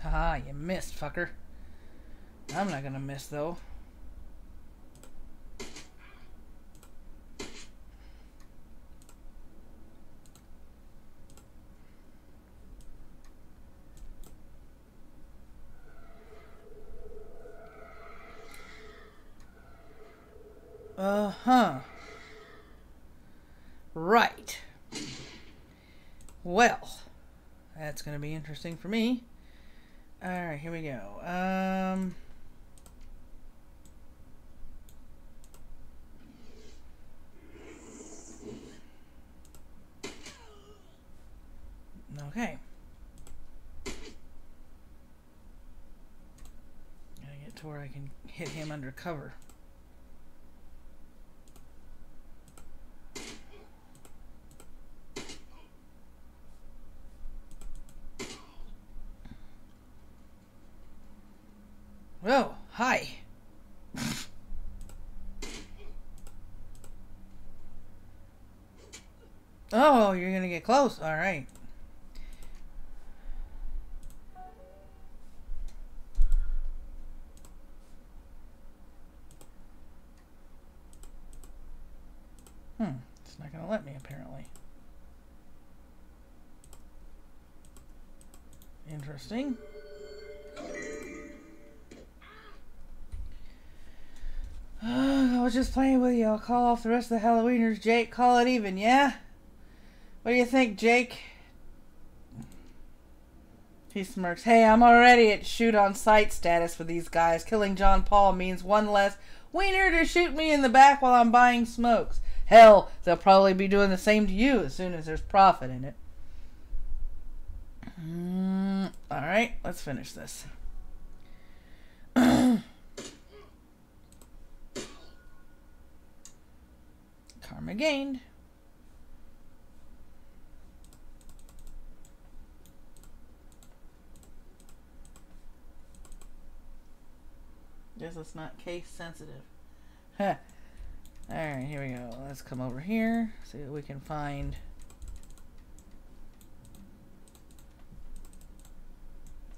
S1: Haha, you missed, fucker. I'm not gonna miss, though. Uh-huh. Right. Well, that's gonna be interesting for me. Alright, here we go. Okay. Gotta get to where I can hit him under cover. Oh, hi. Oh, you're gonna get close. All right. It's not gonna let me, apparently. Interesting. I was just playing with you. I'll call off the rest of the Halloweeners, Jake. Call it even, yeah? What do you think, Jake? He smirks. Hey, I'm already at shoot on sight status with these guys. Killing John Paul means one less wiener to shoot me in the back while I'm buying smokes. Hell, they'll probably be doing the same to you as soon as there's profit in it. Alright, let's finish this. Karma gained. Guess it's not case sensitive. Huh. Alright, here we go. Let's come over here. See what we can find.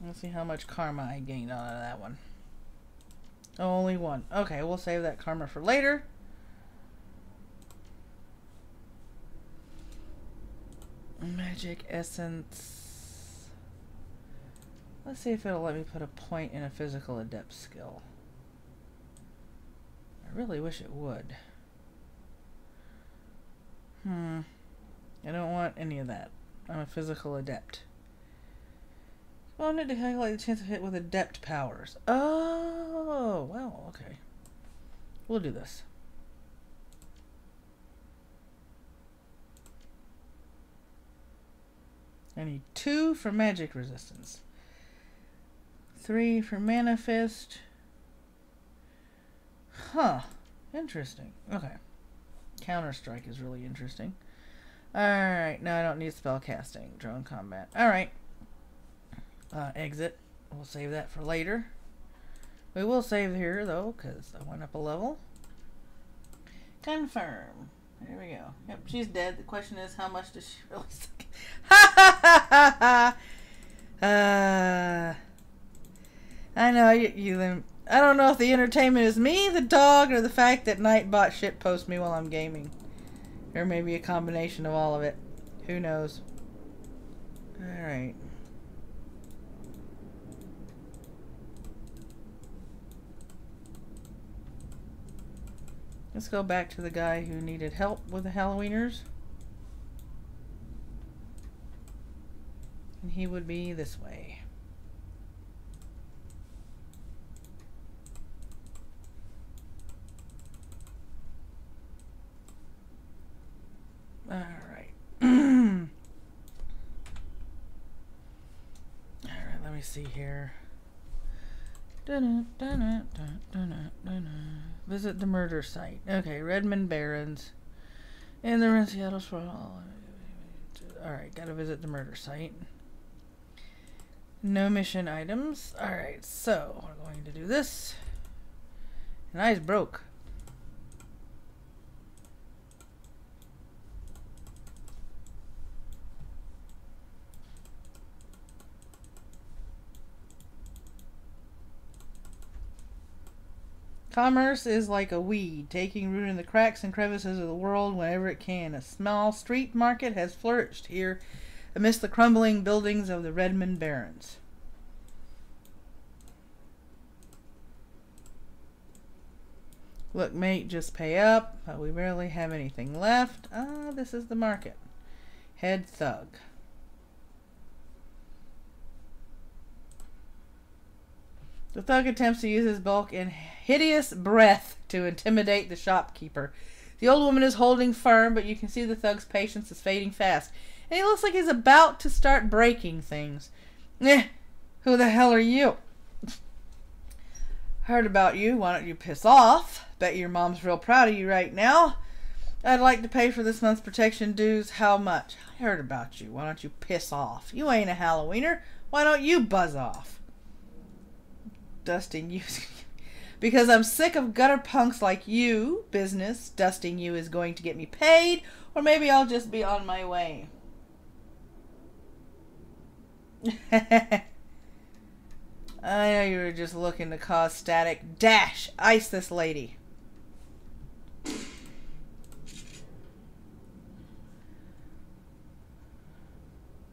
S1: Let's see how much karma I gained out of that one. Oh, only one. Okay, we'll save that karma for later. Magic essence. Let's see if it'll let me put a point in a physical adept skill. I really wish it would. I don't want any of that. I'm a physical adept. I wanted to calculate the chance of hit with adept powers. Oh, well, okay. We'll do this. I need 2 for magic resistance. 3 for mana fist. Huh. Interesting. Okay. Counter strike is really interesting. Alright, now I don't need spell casting. Drone combat. Alright. Exit. We'll save that for later. We will save here, though, because I went up a level. Confirm. There we go. Yep, she's dead. The question is, how much does she really suck? Ha ha ha ha ha! I know, you I don't know if the entertainment is me, the dog, or the fact that Nightbot shitposts me while I'm gaming. Or maybe a combination of all of it. Who knows? Alright. Let's go back to the guy who needed help with the Halloweeners. And he would be this way. Alright. Alright, let me see here. Visit the murder site. Okay, Redmond Barrens. And they're in Seattle. Alright, gotta visit the murder site. No mission items. Alright, so we're going to do this. And eyes broke. Commerce is like a weed, taking root in the cracks and crevices of the world whenever it can. A small street market has flourished here amidst the crumbling buildings of the Redmond Barrens. Look, mate, just pay up, but we barely have anything left. Ah, this is the market. Head thug. The thug attempts to use his bulk and hideous breath to intimidate the shopkeeper. The old woman is holding firm, but you can see the thug's patience is fading fast. And he looks like he's about to start breaking things. Who the hell are you? Heard about you. Why don't you piss off? Bet your mom's real proud of you right now. I'd like to pay for this month's protection dues. How much? I heard about you. Why don't you piss off? You ain't a Halloweener. Why don't you buzz off? Dusting you. Because I'm sick of gutter punks like you. Business. Dusting you is going to get me paid. Or maybe I'll just be on my way. I know you were just looking to cause static. Dash! Ice this lady.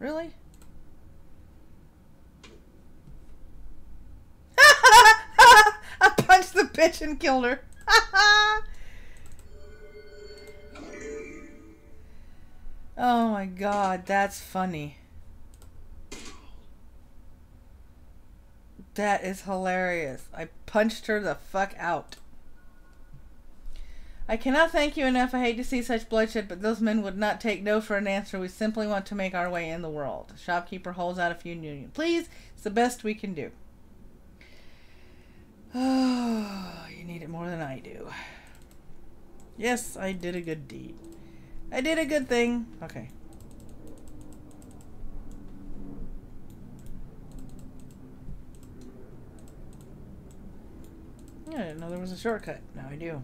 S1: Really? I punched the bitch and killed her. Oh my god, that's funny. That is hilarious. I punched her the fuck out. I cannot thank you enough. I hate to see such bloodshed, but those men would not take no for an answer. We simply want to make our way in the world. The shopkeeper holds out a few union. Please, it's the best we can do. Oh, you need it more than I do. Yes, I did a good deed. I did a good thing. Okay. I didn't know there was a shortcut. Now I do.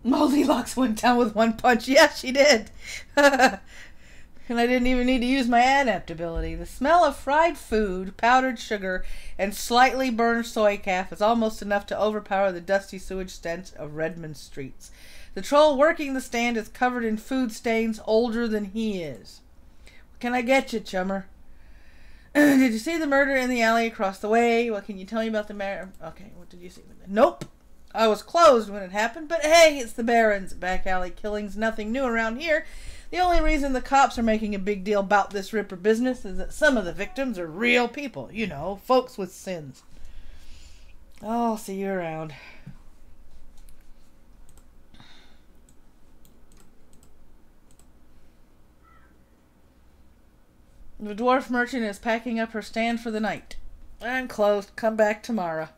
S1: Goldilocks went down with one punch. Yes, she did. And I didn't even need to use my adaptability. The smell of fried food, powdered sugar, and slightly burned soy calf is almost enough to overpower the dusty sewage stench of Redmond streets. The troll working the stand is covered in food stains older than he is. What can I get you, chummer? Did you see the murder in the alley across the way? What can you tell me about the mayor? Okay, what did you see? Nope. I was closed when it happened, but hey, it's the Barrens. Back alley killing's nothing new around here. The only reason the cops are making a big deal about this Ripper business is that some of the victims are real people. You know, folks with sins. I'll see you around. The dwarf merchant is packing up her stand for the night. I'm closed. Come back tomorrow.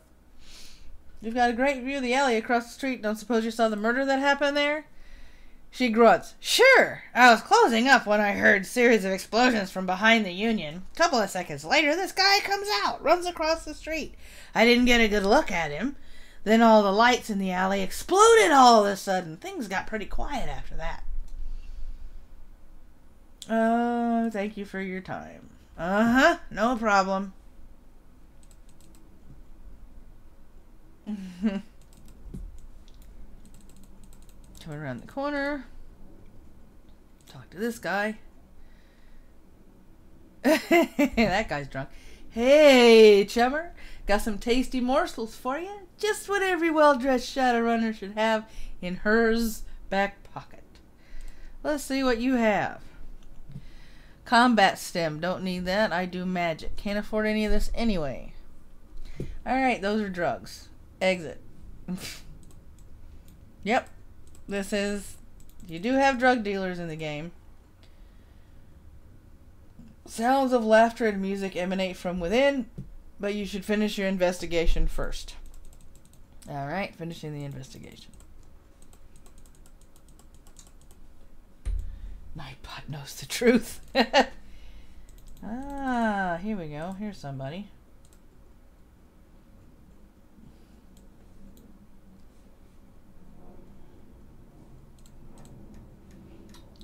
S1: You've got a great view of the alley across the street. Don't suppose you saw the murder that happened there? She grunts. Sure. I was closing up when I heard a series of explosions from behind the Union. A couple of seconds later, this guy comes out, runs across the street. I didn't get a good look at him. Then all the lights in the alley exploded all of a sudden. Things got pretty quiet after that. Oh, thank you for your time. Uh-huh. No problem. Coming around the corner. Talk to this guy. That guy's drunk. Hey, chummer. Got some tasty morsels for you. Just what every well-dressed Shadowrunner should have in hers back pocket. Let's see what you have. Combat stem. Don't need that. I do magic. Can't afford any of this anyway. Alright, those are drugs. Exit. Yep. This is... You do have drug dealers in the game. Sounds of laughter and music emanate from within, but you should finish your investigation first. Alright, finishing the investigation. Nightbot knows the truth. Ah, here we go. Here's somebody.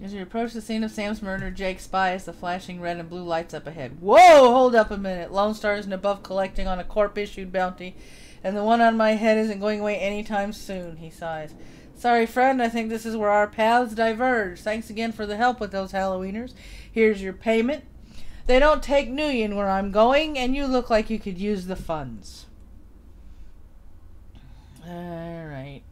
S1: As you approach the scene of Sam's murder, Jake spies the flashing red and blue lights up ahead. Whoa! Hold up a minute. Lone Star isn't above collecting on a corp-issued bounty, and the one on my head isn't going away anytime soon, he sighs. Sorry, friend, I think this is where our paths diverge. Thanks again for the help with those Halloweeners. Here's your payment. They don't take Nuyen where I'm going, and you look like you could use the funds. Alright.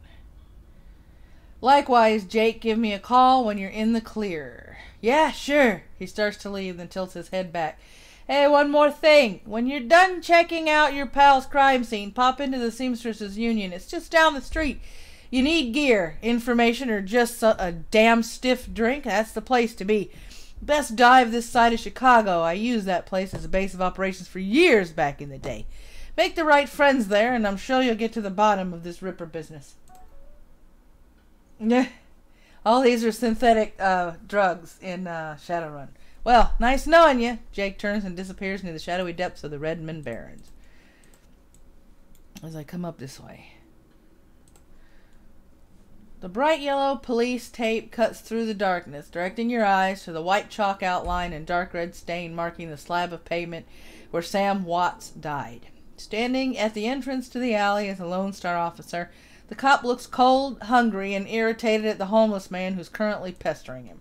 S1: Likewise, Jake, give me a call when you're in the clear. Yeah, sure. He starts to leave, then tilts his head back. Hey, one more thing. When you're done checking out your pal's crime scene, pop into the Seamstresses Union. It's just down the street. You need gear, information, or just a damn stiff drink? That's the place to be. Best dive this side of Chicago. I used that place as a base of operations for years back in the day. Make the right friends there, and I'm sure you'll get to the bottom of this Ripper business. Yeah, all these are synthetic drugs in Shadowrun. Well, nice knowing you. Jake turns and disappears into the shadowy depths of the Redmond Barrens. As I come up this way. The bright yellow police tape cuts through the darkness, directing your eyes to the white chalk outline and dark red stain marking the slab of pavement where Sam Watts died. Standing at the entrance to the alley is a Lone Star officer. The cop looks cold, hungry, and irritated at the homeless man who's currently pestering him.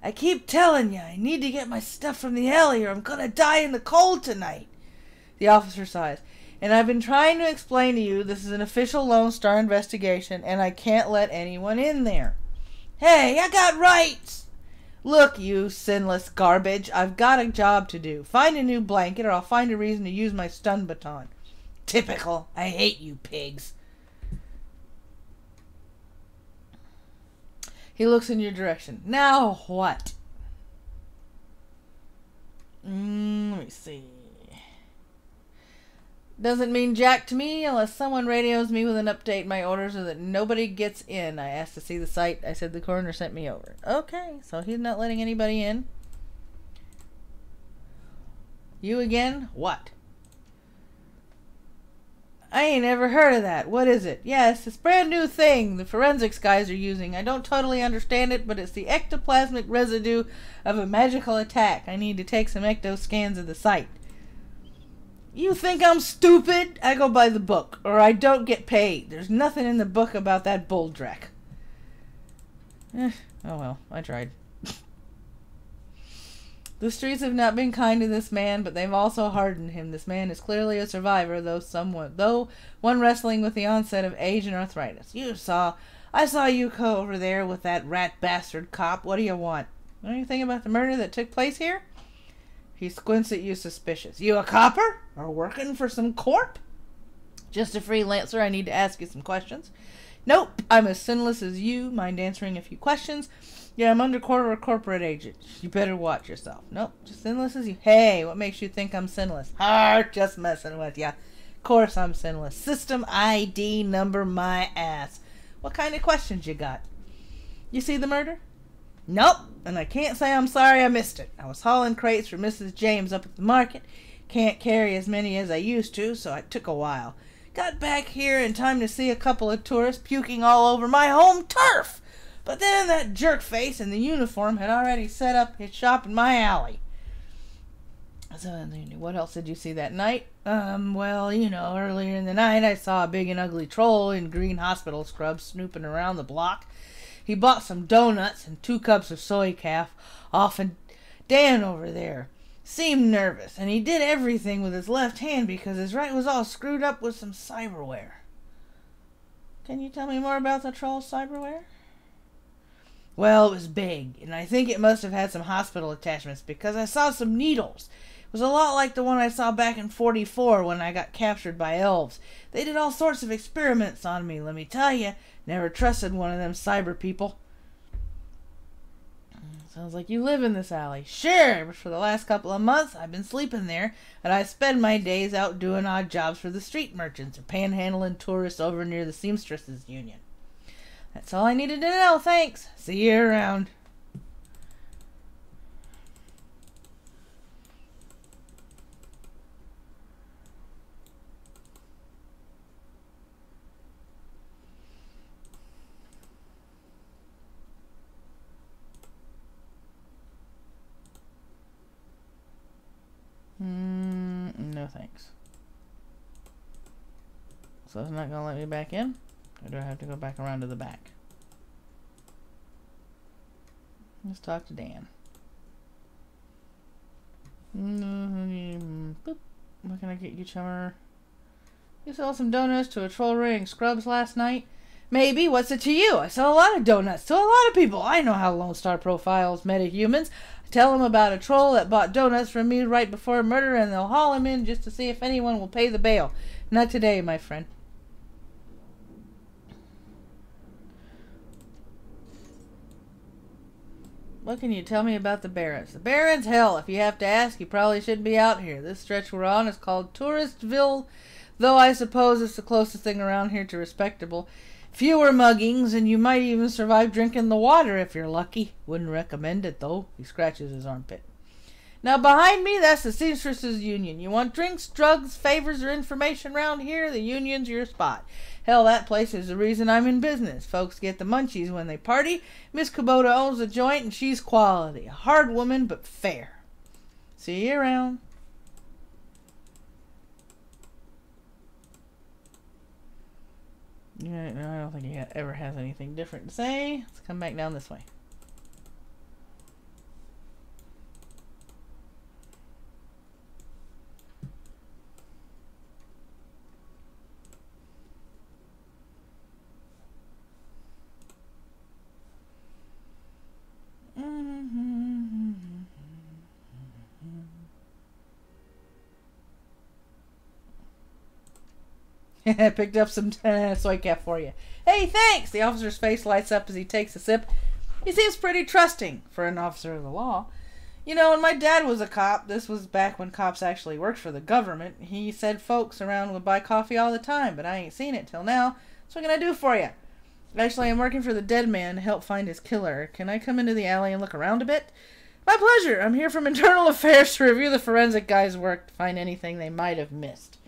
S1: I keep telling you, I need to get my stuff from the alley or I'm gonna die in the cold tonight. The officer sighs. And I've been trying to explain to you this is an official Lone Star investigation and I can't let anyone in there. Hey, I got rights! Look, you sinless garbage, I've got a job to do. Find a new blanket or I'll find a reason to use my stun baton. Typical. I hate you pigs. He looks in your direction. Now what? Let me see. Doesn't mean jack to me unless someone radios me with an update. My orders are that nobody gets in. I asked to see the site. I said the coroner sent me over. Okay, so he's not letting anybody in. You again? What? I ain't ever heard of that. What is it? Yes, this brand new thing the forensics guys are using. I don't totally understand it, but it's the ectoplasmic residue of a magical attack. I need to take some ecto scans of the site. You think I'm stupid? I go by the book, or I don't get paid. There's nothing in the book about that bulldreck. Oh well, I tried. The streets have not been kind to this man, but they've also hardened him. This man is clearly a survivor, though one wrestling with the onset of age and arthritis. I saw you go over there with that rat bastard cop. What do you want? Anything about the murder that took place here? He squints at you suspicious. You a copper? Or working for some corp? Just a freelancer. I need to ask you some questions. Nope, I'm as sinless as you. Mind answering a few questions? Yeah, I'm undercover corporate agent. You better watch yourself. Nope, just sinless as you. Hey, what makes you think I'm sinless? Just messing with ya. Of course I'm sinless. System ID number my ass. What kind of questions you got? You see the murder? Nope, and I can't say I'm sorry I missed it. I was hauling crates for Mrs. James up at the market. Can't carry as many as I used to, so it took a while. Got back here in time to see a couple of tourists puking all over my home turf. But then that jerk-face in the uniform had already set up his shop in my alley. So, what else did you see that night? Well, earlier in the night I saw a big and ugly troll in green hospital scrubs snooping around the block. He bought some donuts and 2 cups of soy calf off of Dan over there. Seemed nervous, and he did everything with his left hand because his right was all screwed up with some cyberware. Can you tell me more about the troll's cyberware? Well, it was big, and I think it must have had some hospital attachments because I saw some needles. It was a lot like the one I saw back in 44 when I got captured by elves. They did all sorts of experiments on me, let me tell you. Never trusted one of them cyber people. Sounds like you live in this alley. Sure, but for the last couple of months I've been sleeping there, and I spend my days out doing odd jobs for the street merchants or panhandling tourists over near the Seamstresses Union. That's all I needed to know, thanks. See you around. No thanks. So it's not going to let me back in? Or do I have to go back around to the back? Let's talk to Dan. Boop. What can I get you, chummer? You sold some donuts to a troll raiding scrubs last night? Maybe. What's it to you? I sell a lot of donuts to a lot of people. I know how Lone Star profiles metahumans. I tell them about a troll that bought donuts from me right before murder, and they'll haul him in just to see if anyone will pay the bail. Not today, my friend. What can you tell me about the Barrens? The Barrens? Hell, if you have to ask, you probably shouldn't be out here. This stretch we're on is called Touristville, though I suppose it's the closest thing around here to respectable. Fewer muggings, and you might even survive drinking the water if you're lucky. Wouldn't recommend it, though. He scratches his armpit. Now, behind me, that's the Seamstresses Union. You want drinks, drugs, favors, or information around here? The Union's your spot. Hell, that place is the reason I'm in business. Folks get the munchies when they party. Miss Kubota owns the joint, and she's quality. A hard woman, but fair. See you around. Yeah, no, I don't think he ever has anything different to say. Let's come back down this way. Picked up some soy cap for you. Hey, thanks! The officer's face lights up as he takes a sip. He seems pretty trusting for an officer of the law. You know, when my dad was a cop, this was back when cops actually worked for the government, he said folks around would buy coffee all the time, but I ain't seen it till now. So what can I do for you? Actually, I'm working for the dead man to help find his killer. Can I come into the alley and look around a bit? My pleasure! I'm here from Internal Affairs to review the forensic guys' work to find anything they might have missed.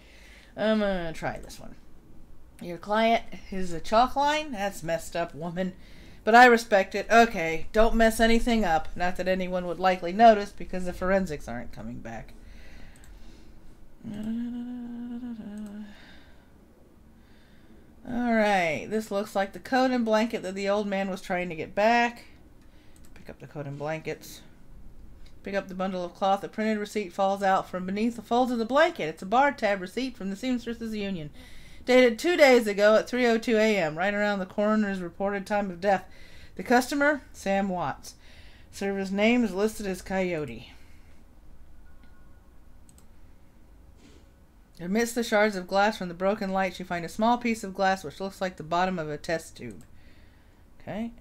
S1: I'm gonna try this one. Your client is a chalk line? That's messed up, woman. But I respect it. Okay, don't mess anything up. Not that anyone would likely notice because the forensics aren't coming back. Alright, this looks like the coat and blanket that the old man was trying to get back. Pick up the coat and blankets. Pick up the bundle of cloth. The printed receipt falls out from beneath the folds of the blanket. It's a bar tab receipt from the Seamstresses Union. Dated 2 days ago at 3:02 a.m., right around the coroner's reported time of death. The customer, Sam Watts. Server's name is listed as Coyote. Amidst the shards of glass from the broken lights, you find a small piece of glass which looks like the bottom of a test tube. Okay.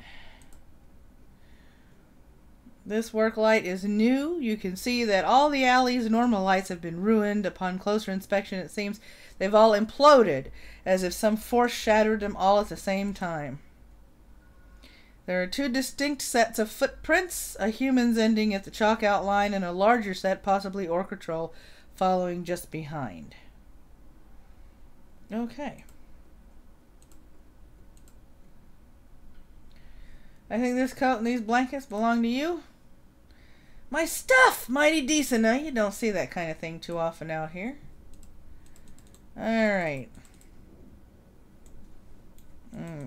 S1: This work light is new. You can see that all the alley's normal lights have been ruined. Upon closer inspection, it seems they've all imploded, as if some force shattered them all at the same time. There are 2 distinct sets of footprints, a human's ending at the chalk outline, and a larger set, possibly Orca Troll, following just behind. Okay. I think this coat and these blankets belong to you. My stuff! Mighty decent. Now, you don't see that kind of thing too often out here. Alright.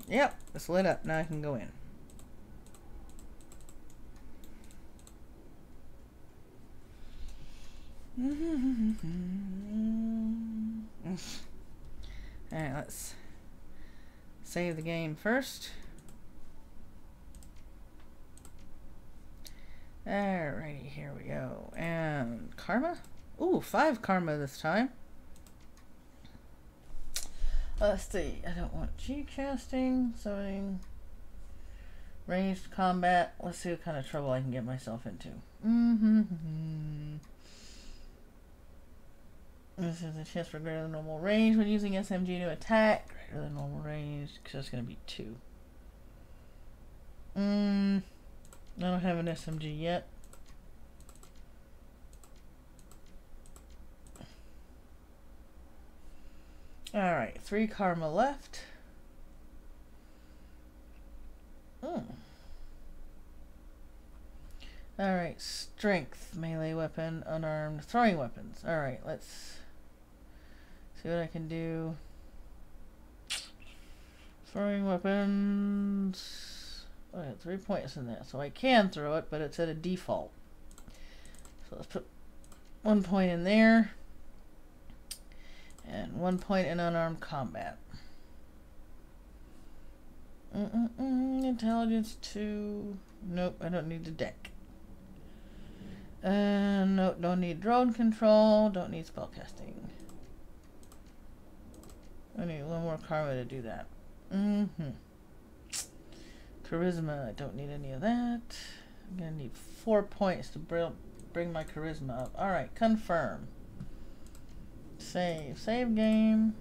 S1: Yep, it's lit up. Now I can go in. Alright, let's save the game first. Alrighty, here we go. And karma? Ooh, 5 karma this time. Let's see. I don't want cheek casting, summoning, ranged combat. Let's see what kind of trouble I can get myself into. This is a chance for greater than normal range when using SMG to attack. Greater than normal range, because that's going to be 2. I don't have an SMG yet. Alright, 3 karma left. Alright, strength, melee weapon, unarmed, throwing weapons. Alright, let's see what I can do. Throwing weapons. I got 3 points in there, so I can throw it, but it's at a default. So let's put 1 point in there. And 1 point in unarmed combat. Intelligence 2. Nope, I don't need the deck. Nope, don't need drone control. Don't need spellcasting. I need 1 more karma to do that. Charisma, I don't need any of that. I'm gonna need 4 points to bring my charisma up. Alright, confirm. Save game.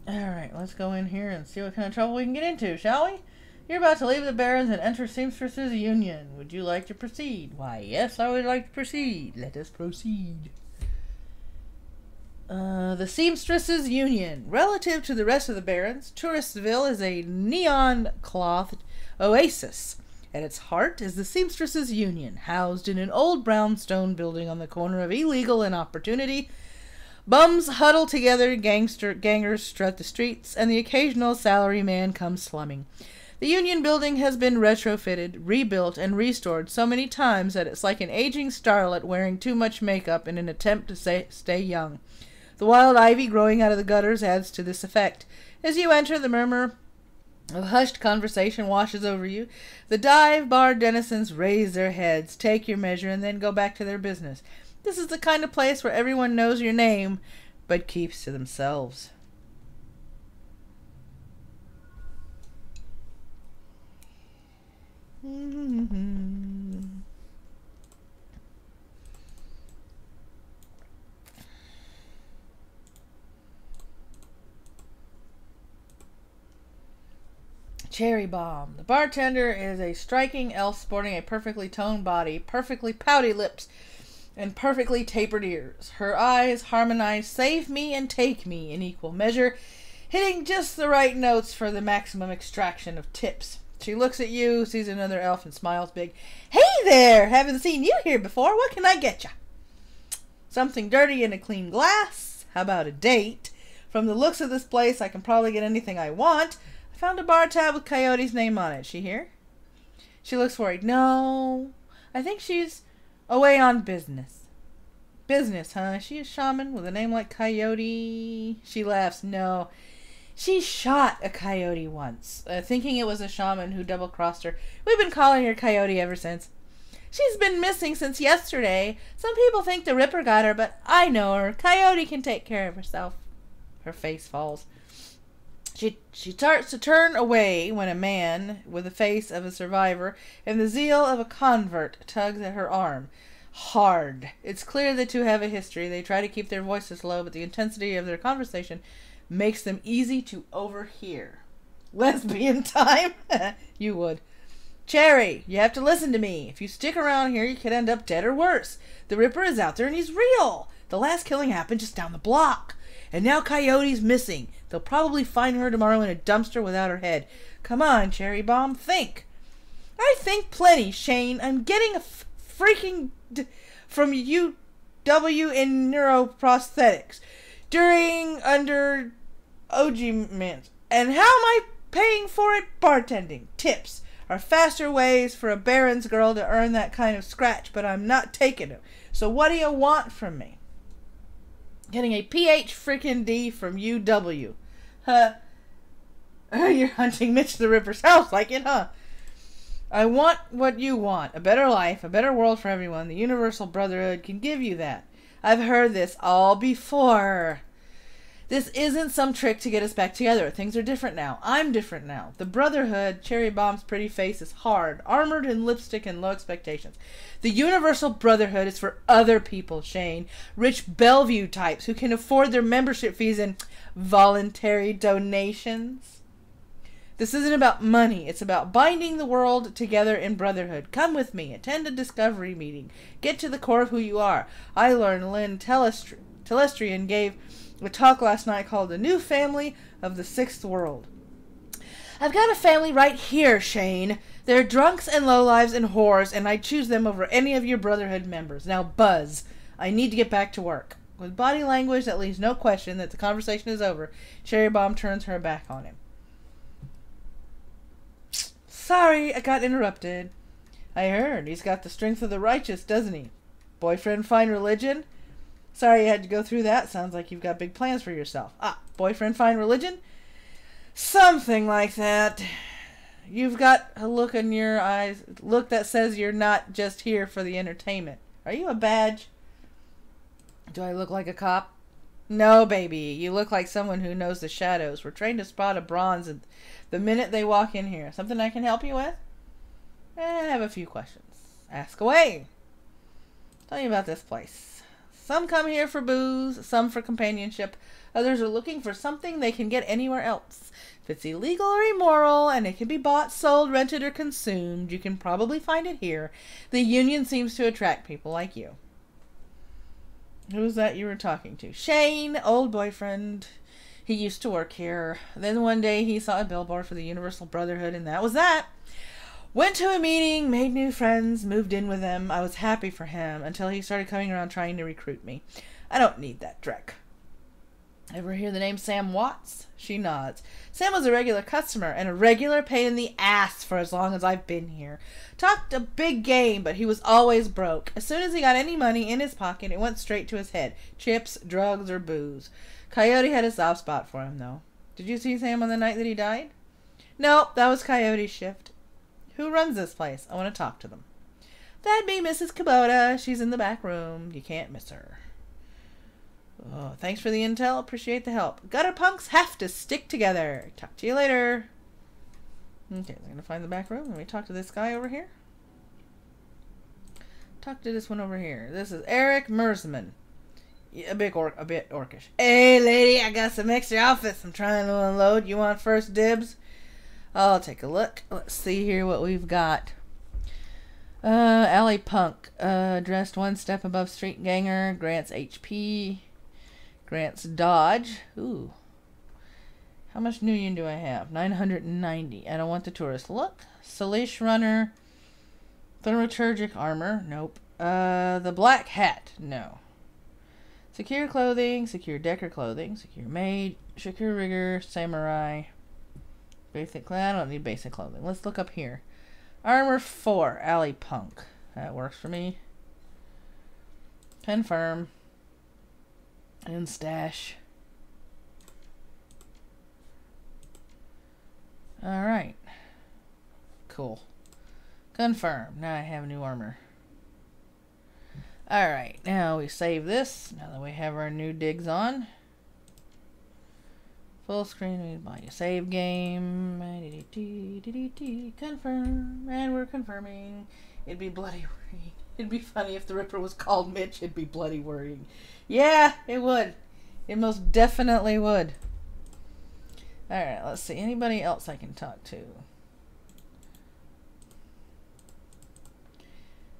S1: Alright, let's go in here and see what kind of trouble we can get into, shall we? You're about to leave the Barrens and enter Seamstress's Union. Would you like to proceed? Why, yes, I would like to proceed. Let us proceed. The Seamstress's Union. Relative to the rest of the Barrens, Touristville is a neon-clothed oasis. At its heart is the Seamstresses Union, housed in an old brownstone building on the corner of Illegal and Opportunity. Bums huddle together, gangers strut the streets, and the occasional salaryman comes slumming. The Union building has been retrofitted, rebuilt, and restored so many times that it's like an aging starlet wearing too much makeup in an attempt to stay young. The wild ivy growing out of the gutters adds to this effect. As you enter, the murmur of hushed conversation washes over you. The dive bar denizens raise their heads, take your measure, and then go back to their business. This is the kind of place where everyone knows your name, but keeps to themselves. Cherry Bomb. The bartender is a striking elf sporting a perfectly toned body, perfectly pouty lips, and perfectly tapered ears. Her eyes harmonize save me and take me in equal measure, hitting just the right notes for the maximum extraction of tips. She looks at you, sees another elf, and smiles big. Hey there! Haven't seen you here before. What can I get ya? Something dirty in a clean glass? How about a date? From the looks of this place, I can probably get anything I want. I found a bar tab with Coyote's name on it. She here? She looks worried. No, I think she's away on business. Business, huh? Is she a shaman with a name like Coyote? She laughs. No. She shot a coyote once, thinking it was a shaman who double-crossed her. We've been calling her Coyote ever since. She's been missing since yesterday. Some people think the Ripper got her, but I know her. Coyote can take care of herself. Her face falls. She starts to turn away when a man, with the face of a survivor and the zeal of a convert, tugs at her arm. Hard. It's clear the two have a history. They try to keep their voices low, but the intensity of their conversation makes them easy to overhear. Lesbian time? You would. Cherry, you have to listen to me. If you stick around here, you could end up dead or worse. The Ripper is out there and he's real. The last killing happened just down the block. And now Coyote's missing. They'll probably find her tomorrow in a dumpster without her head. Come on, Cherry Bomb, think. I think plenty, Shane. I'm getting a freaking from UW in neuroprosthetics under OG Mans. And how am I paying for it? Bartending. Tips are faster ways for a Baron's girl to earn that kind of scratch, but I'm not taking it. So what do you want from me? Getting a PH freaking D from UW. You're hunting Mitch the Ripper. Sounds like it, huh? I want what you want. A better life, a better world for everyone. The Universal Brotherhood can give you that. I've heard this all before. This isn't some trick to get us back together. Things are different now. I'm different now. The Brotherhood, Cherry Bomb's pretty face, is hard, armored in lipstick and low expectations. The Universal Brotherhood is for other people, Shane. Rich Bellevue types who can afford their membership fees and voluntary donations. This isn't about money. It's about binding the world together in brotherhood. Come with me. Attend a discovery meeting. Get to the core of who you are. I learned Lynn Telestrian gave a talk last night called The New Family of the Sixth World. I've got a family right here, Shane. They're drunks and lowlives and whores, and I'd choose them over any of your brotherhood members. Now buzz. I need to get back to work. With body language that leaves no question that the conversation is over, Cherry Bomb turns her back on him. Sorry, I got interrupted. I heard. He's got the strength of the righteous, doesn't he? Boyfriend find religion? Sorry you had to go through that. Sounds like you've got big plans for yourself. Ah, boyfriend find religion? Something like that. You've got a look in your eyes, look that says you're not just here for the entertainment. Are you a badge? Do I look like a cop? No, baby. You look like someone who knows the shadows. We're trained to spot a bronze the minute they walk in here. Something I can help you with? I have a few questions. Ask away. Tell me about this place. Some come here for booze, some for companionship. Others are looking for something they can get anywhere else. If it's illegal or immoral, and it can be bought, sold, rented, or consumed, you can probably find it here. The Union seems to attract people like you. Who's that you were talking to? Shane, old boyfriend. He used to work here. Then one day he saw a billboard for the Universal Brotherhood, and that was that. Went to a meeting, made new friends, moved in with them. I was happy for him until he started coming around trying to recruit me. I don't need that dreck. Ever hear the name Sam Watts? She nods. Sam was a regular customer and a regular pain in the ass for as long as I've been here. Talked a big game, but he was always broke. As soon as he got any money in his pocket, it went straight to his head. Chips, drugs, or booze. Coyote had a soft spot for him, though. Did you see Sam on the night that he died? No, that was Coyote's shift. Who runs this place? I want to talk to them. That'd be Mrs. Kubota. She's in the back room. You can't miss her. Oh, thanks for the intel. Appreciate the help. Gutter punks have to stick together. Talk to you later. Okay, I'm going to find the back room. Let me talk to this guy over here. Talk to this one over here. This is Eric Mersman. Yeah, a bit orcish. Hey, lady, I got some extra outfits I'm trying to unload. You want first dibs? I'll take a look. Let's see here what we've got. Alley Punk. Dressed one step above Street Ganger. Grants HP. Grants Dodge. Ooh. How much Nuyen do I have? 990. I don't want the tourist look. Salish Runner. Thaumaturgic Armor. Nope. The Black Hat. No. Secure Clothing. Secure Decker Clothing. Secure Maid. Secure Rigger. Samurai. Basic clothing. I don't need basic clothing. Let's look up here. Armor 4. Alley Punk. That works for me. Confirm. And stash. Alright. Cool. Confirm. Now I have new armor. Alright. Now we save this. Now that we have our new digs on. Full screen, buy a save game. Confirm. And we're confirming. It'd be bloody worrying. It'd be funny if the Ripper was called Mitch. It'd be bloody worrying. Yeah, it would. It most definitely would. Alright, let's see. Anybody else I can talk to?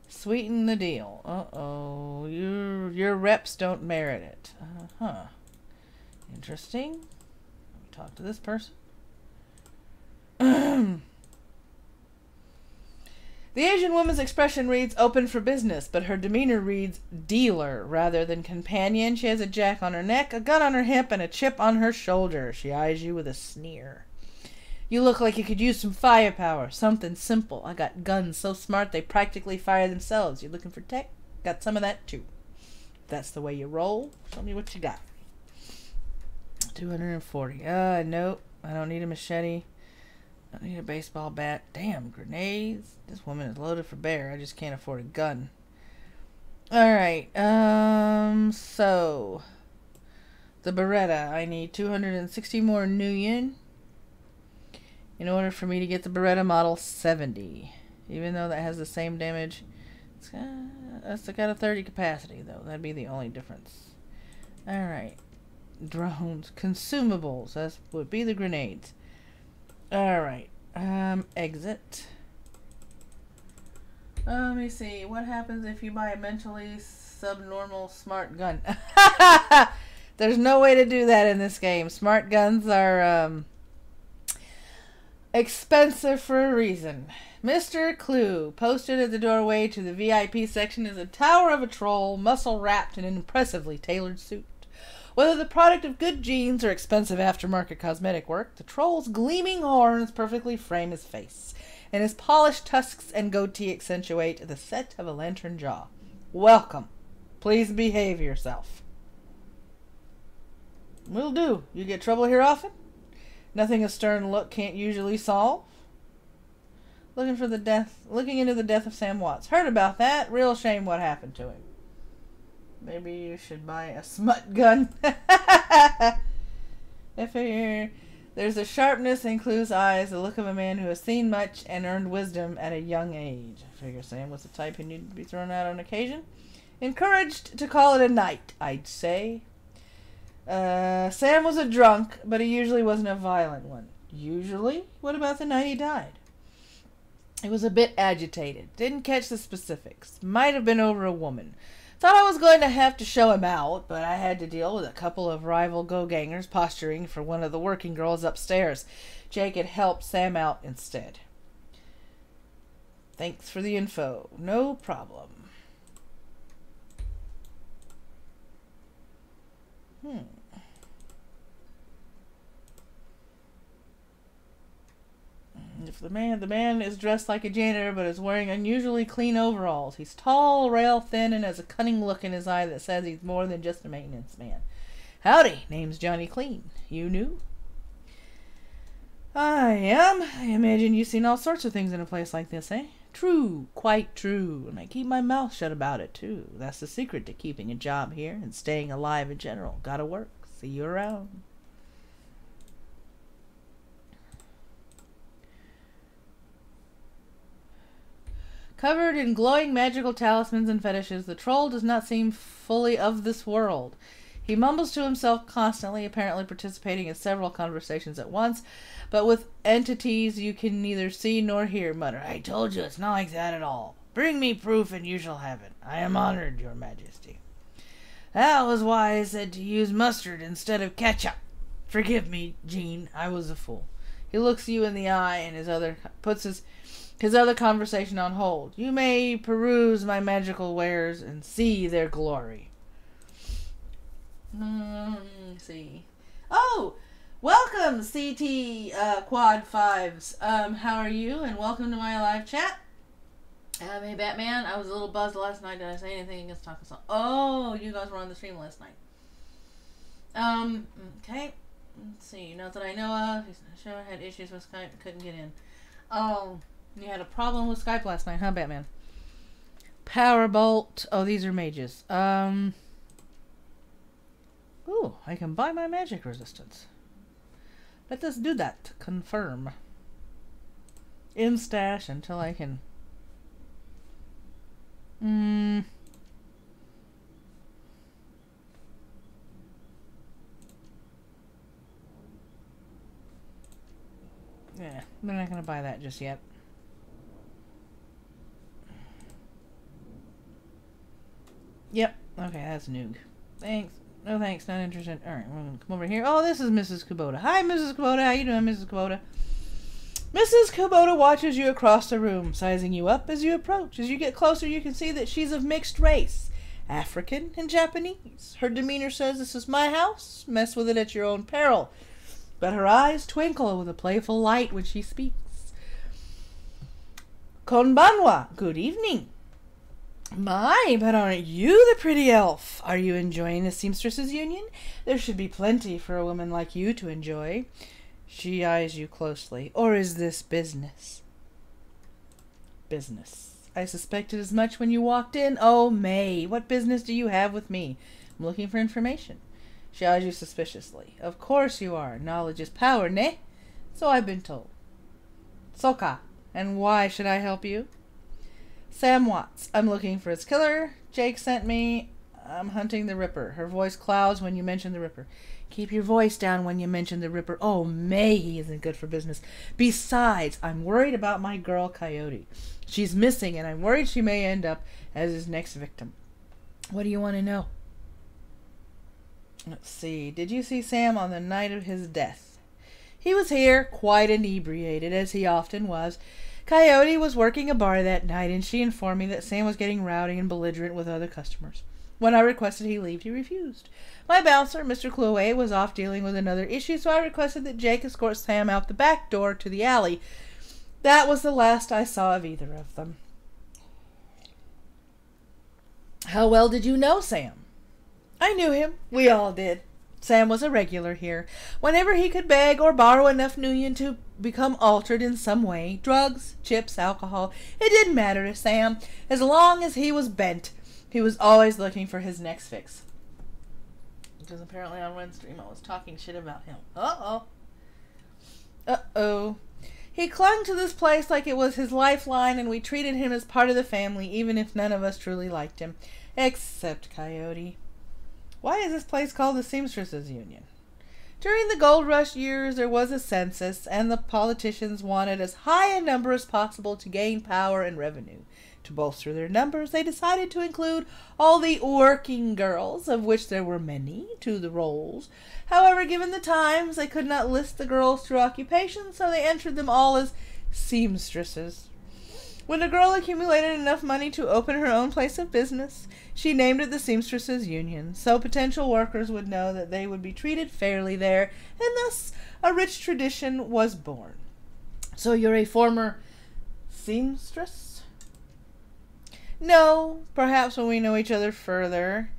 S1: Sweeten the deal. Uh-oh. Your reps don't merit it. Uh-huh. Interesting. Talk to this person. The Asian woman's expression reads open for business, but her demeanor reads dealer rather than companion. She has a jack on her neck, a gun on her hip, and a chip on her shoulder. She eyes you with a sneer. You look like you could use some firepower. Something simple. I got guns so smart they practically fire themselves. You looking for tech? Got some of that too. If that's the way you roll, show me what you got. 240. Nope. I don't need a machete. I need a baseball bat. Damn, grenades. This woman is loaded for bear. I just can't afford a gun. Alright, so the Beretta. I need 260 more new yen in order for me to get the Beretta Model 70. Even though that has the same damage. That's got a 30 capacity, though. That'd be the only difference. Alright. Drones. Consumables. That would be the grenades. Alright. Exit. Let me see. What happens if you buy a mentally subnormal smart gun? There's no way to do that in this game. Smart guns are expensive for a reason. Mr. Clue, posted at the doorway to the VIP section, is a tower of a troll, muscle-wrapped in an impressively tailored suit. Whether the product of good genes or expensive aftermarket cosmetic work, the troll's gleaming horns perfectly frame his face, and his polished tusks and goatee accentuate the set of a lantern jaw. Welcome. Please behave yourself. Will do. You get trouble here often? Nothing a stern look can't usually solve? Looking into the death of Sam Watts. Heard about that. Real shame what happened to him. Maybe you should buy a smut gun. There's a sharpness in Clue's eyes, the look of a man who has seen much and earned wisdom at a young age. I figure Sam was the type who needed to be thrown out on occasion. Encouraged to call it a night, I'd say. Sam was a drunk, but he usually wasn't a violent one. Usually? What about the night he died? He was a bit agitated. Didn't catch the specifics. Might have been over a woman. Thought I was going to have to show him out, but I had to deal with a couple of rival go-gangers posturing for one of the working girls upstairs. Jake had helped Sam out instead. Thanks for the info. No problem. If the man is dressed like a janitor but is wearing unusually clean overalls. He's tall, rail thin, and has a cunning look in his eye that says he's more than just a maintenance man. Howdy, name's Johnny Clean. You new? I am. I imagine you've seen all sorts of things in a place like this, eh? True, quite true. And I keep my mouth shut about it, too. That's the secret to keeping a job here and staying alive in general. Gotta work. See you around. Covered in glowing magical talismans and fetishes, the troll does not seem fully of this world. He mumbles to himself constantly, apparently participating in several conversations at once, but with entities you can neither see nor hear. Mutter, I told you, it's not like that at all. Bring me proof and you shall have it. I am honored, your majesty. That was why I said to use mustard instead of ketchup. Forgive me, Jean, I was a fool. He looks you in the eye and puts his other conversation on hold. You may peruse my magical wares and see their glory. See. Oh! Welcome, CT Quad 5s. How are you? And welcome to my live chat. Hey, Batman. I was a little buzzed last night. Did I say anything against Taco Song? Oh, you guys were on the stream last night. Okay. Let's see. Not that I know of. Sure, I had issues with Skype. Couldn't get in. Oh, you had a problem with Skype last night, huh, Batman? Powerbolt. Oh, these are mages. Ooh, I can buy my magic resistance. Let us do that. Confirm. In stash until I can... Yeah, we're not going to buy that just yet. Yep. Okay, that's Noog. Thanks. No thanks, not interested. Alright, we're going to come over here. Oh, this is Mrs. Kubota. Hi, Mrs. Kubota. How you doing, Mrs. Kubota? Mrs. Kubota watches you across the room, sizing you up as you approach. As you get closer, you can see that she's of mixed race. African and Japanese. Her demeanor says, this is my house. Mess with it at your own peril. But her eyes twinkle with a playful light when she speaks. Konbanwa. Good evening. My, but aren't you the pretty elf? Are you enjoying the seamstresses' union? There should be plenty for a woman like you to enjoy. She eyes you closely. Or is this business? Business. I suspected as much when you walked in. Oh, May, what business do you have with me? I'm looking for information. She eyes you suspiciously. Of course you are. Knowledge is power, ne? So I've been told. Soka. And why should I help you? Sam Watts. I'm looking for his killer. Jake sent me. I'm hunting the Ripper. Her voice clouds when you mention the Ripper. Keep your voice down when you mention the Ripper. Oh, May, he isn't good for business. Besides, I'm worried about my girl Coyote. She's missing, and I'm worried she may end up as his next victim. What do you want to know? Let's see. Did you see Sam on the night of his death? He was here, quite inebriated, as he often was. Coyote was working a bar that night, and she informed me that Sam was getting rowdy and belligerent with other customers. When I requested he leave, he refused. My bouncer, Mr. Chloe, was off dealing with another issue, so I requested that Jake escort Sam out the back door to the alley. That was the last I saw of either of them. How well did you know Sam? I knew him. We all did. Sam was a regular here. Whenever he could beg or borrow enough nuyen to become altered in some way, drugs, chips, alcohol, it didn't matter to Sam. As long as he was bent, he was always looking for his next fix. Because apparently on Wednesday I was talking shit about him. Uh-oh. Uh-oh. He clung to this place like it was his lifeline, and we treated him as part of the family, even if none of us truly liked him. Except Coyote. Why is this place called the Seamstresses Union? During the gold rush years, there was a census, and the politicians wanted as high a number as possible to gain power and revenue. To bolster their numbers, they decided to include all the working girls, of which there were many, to the rolls. However, given the times, they could not list the girls through occupation, so they entered them all as seamstresses. When a girl accumulated enough money to open her own place of business, she named it the Seamstresses Union, so potential workers would know that they would be treated fairly there, and thus a rich tradition was born. So you're a former seamstress? No, perhaps when we know each other further,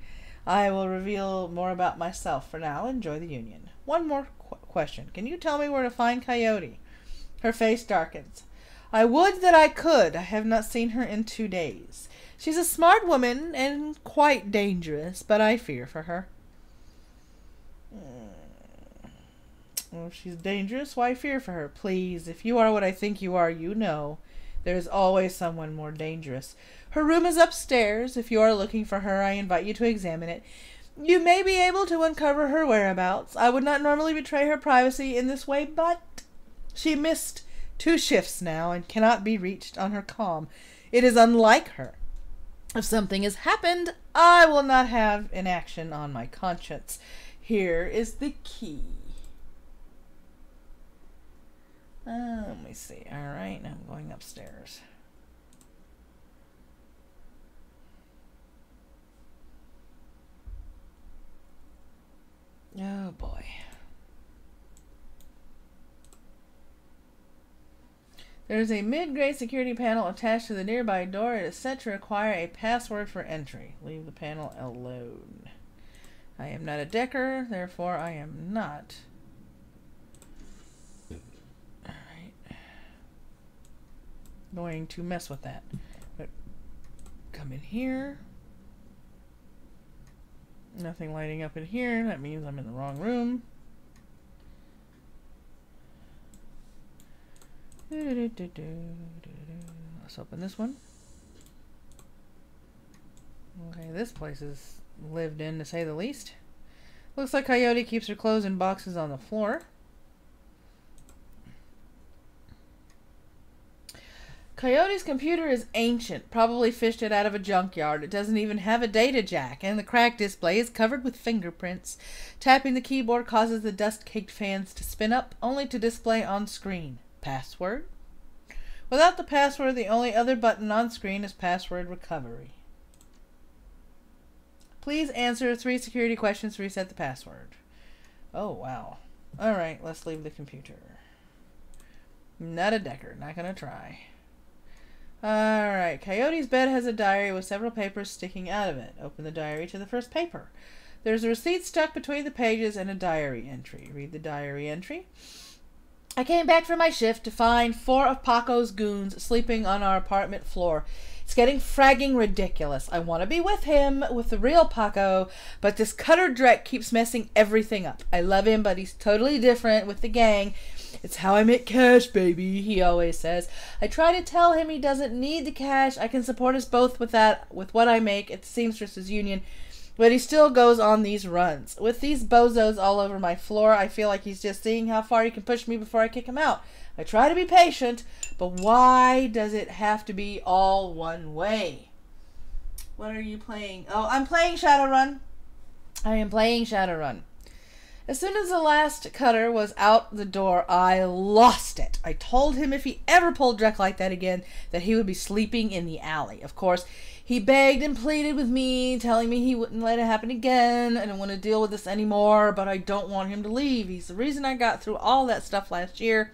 S1: I will reveal more about myself. For now, enjoy the union. One more question. Can you tell me where to find Coyote? Her face darkens. I would that I could. I have not seen her in 2 days. She's a smart woman and quite dangerous, but I fear for her. Well, if she's dangerous, why fear for her? Please, if you are what I think you are, you know. There is always someone more dangerous. Her room is upstairs. If you are looking for her, I invite you to examine it. You may be able to uncover her whereabouts. I would not normally betray her privacy in this way, but she missed 2 shifts now and cannot be reached on her comm. It is unlike her. If something has happened, I will not have inaction on my conscience. Here is the key. Let me see. Alright, now I'm going upstairs. Oh boy. There is a mid-grade security panel attached to the nearby door. It is set to require a password for entry. Leave the panel alone. I am not a decker, therefore I am not. Alright. Going to mess with that. But come in here. Nothing lighting up in here. That means I'm in the wrong room. Let's open this one. Okay, this place is lived in, to say the least. Looks like Coyote keeps her clothes in boxes on the floor. Coyote's computer is ancient, probably fished it out of a junkyard. It doesn't even have a data jack, and the cracked display is covered with fingerprints. Tapping the keyboard causes the dust-caked fans to spin up, only to display on screen. Password? Without the password, the only other button on screen is password recovery. Please answer 3 security questions to reset the password. Oh, wow. Alright, let's leave the computer. Not a decker. Not gonna try. Alright, Coyote's bed has a diary with several papers sticking out of it. Open the diary to the first paper. There's a receipt stuck between the pages and a diary entry. Read the diary entry. I came back from my shift to find 4 of Paco's goons sleeping on our apartment floor. It's getting fragging ridiculous. I want to be with him, with the real Paco, but this Cutter Drek keeps messing everything up. I love him, but he's totally different with the gang. It's how I make cash, baby, he always says. I try to tell him he doesn't need the cash. I can support us both with that, with what I make at the Seamstresses Union. But he still goes on these runs. With these bozos all over my floor, I feel like he's just seeing how far he can push me before I kick him out. I try to be patient, but why does it have to be all one way? What are you playing? Oh, I'm playing Shadowrun. I am playing Shadowrun. As soon as the last cutter was out the door, I lost it. I told him if he ever pulled Drek like that again, that he would be sleeping in the alley. Of course, he begged and pleaded with me, telling me he wouldn't let it happen again. I don't want to deal with this anymore, but I don't want him to leave. He's the reason I got through all that stuff last year,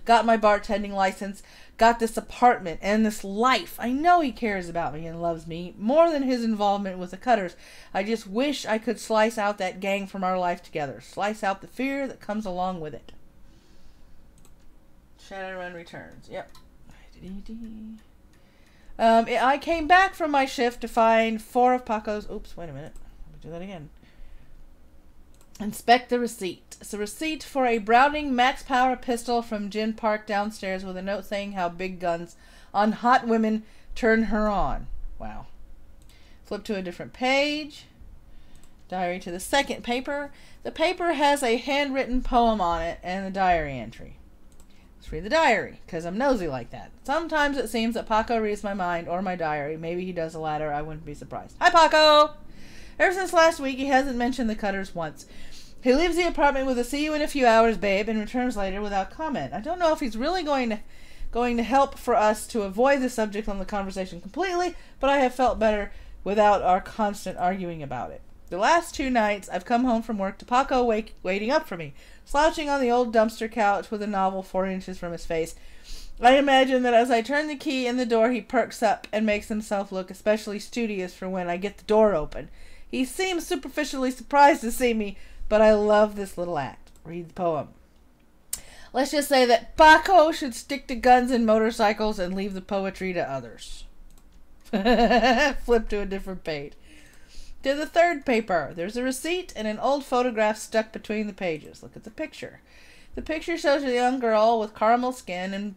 S1: got my bartending license, got this apartment and this life. I know he cares about me and loves me more than his involvement with the Cutters. I just wish I could slice out that gang from our life together. Slice out the fear that comes along with it. Shadowrun returns. Yep. I came back from my shift to find 4 of Paco's... Oops, wait a minute. Let me do that again. Inspect the receipt. It's a receipt for a Browning Max Power pistol from Gin Park downstairs with a note saying how big guns on hot women turn her on. Wow. Flip to a different page. Diary to the second paper. The paper has a handwritten poem on it and a diary entry. Let's read the diary, because I'm nosy like that. Sometimes it seems that Paco reads my mind or my diary. Maybe he does the latter. I wouldn't be surprised. Hi, Paco! Ever since last week, he hasn't mentioned the Cutters once. He leaves the apartment with a "see you in a few hours, babe," and returns later without comment. I don't know if he's really going to help for us to avoid the subject on the conversation completely, but I have felt better without our constant arguing about it. The last 2 nights, I've come home from work to Paco waiting up for me, slouching on the old dumpster couch with a novel 4 inches from his face. I imagine that as I turn the key in the door, he perks up and makes himself look especially studious for when I get the door open. He seems superficially surprised to see me, but I love this little act. Read the poem. Let's just say that Paco should stick to guns and motorcycles and leave the poetry to others. Flip to a different page. To the third paper, there's a receipt and an old photograph stuck between the pages. Look at the picture. The picture shows a young girl with caramel skin and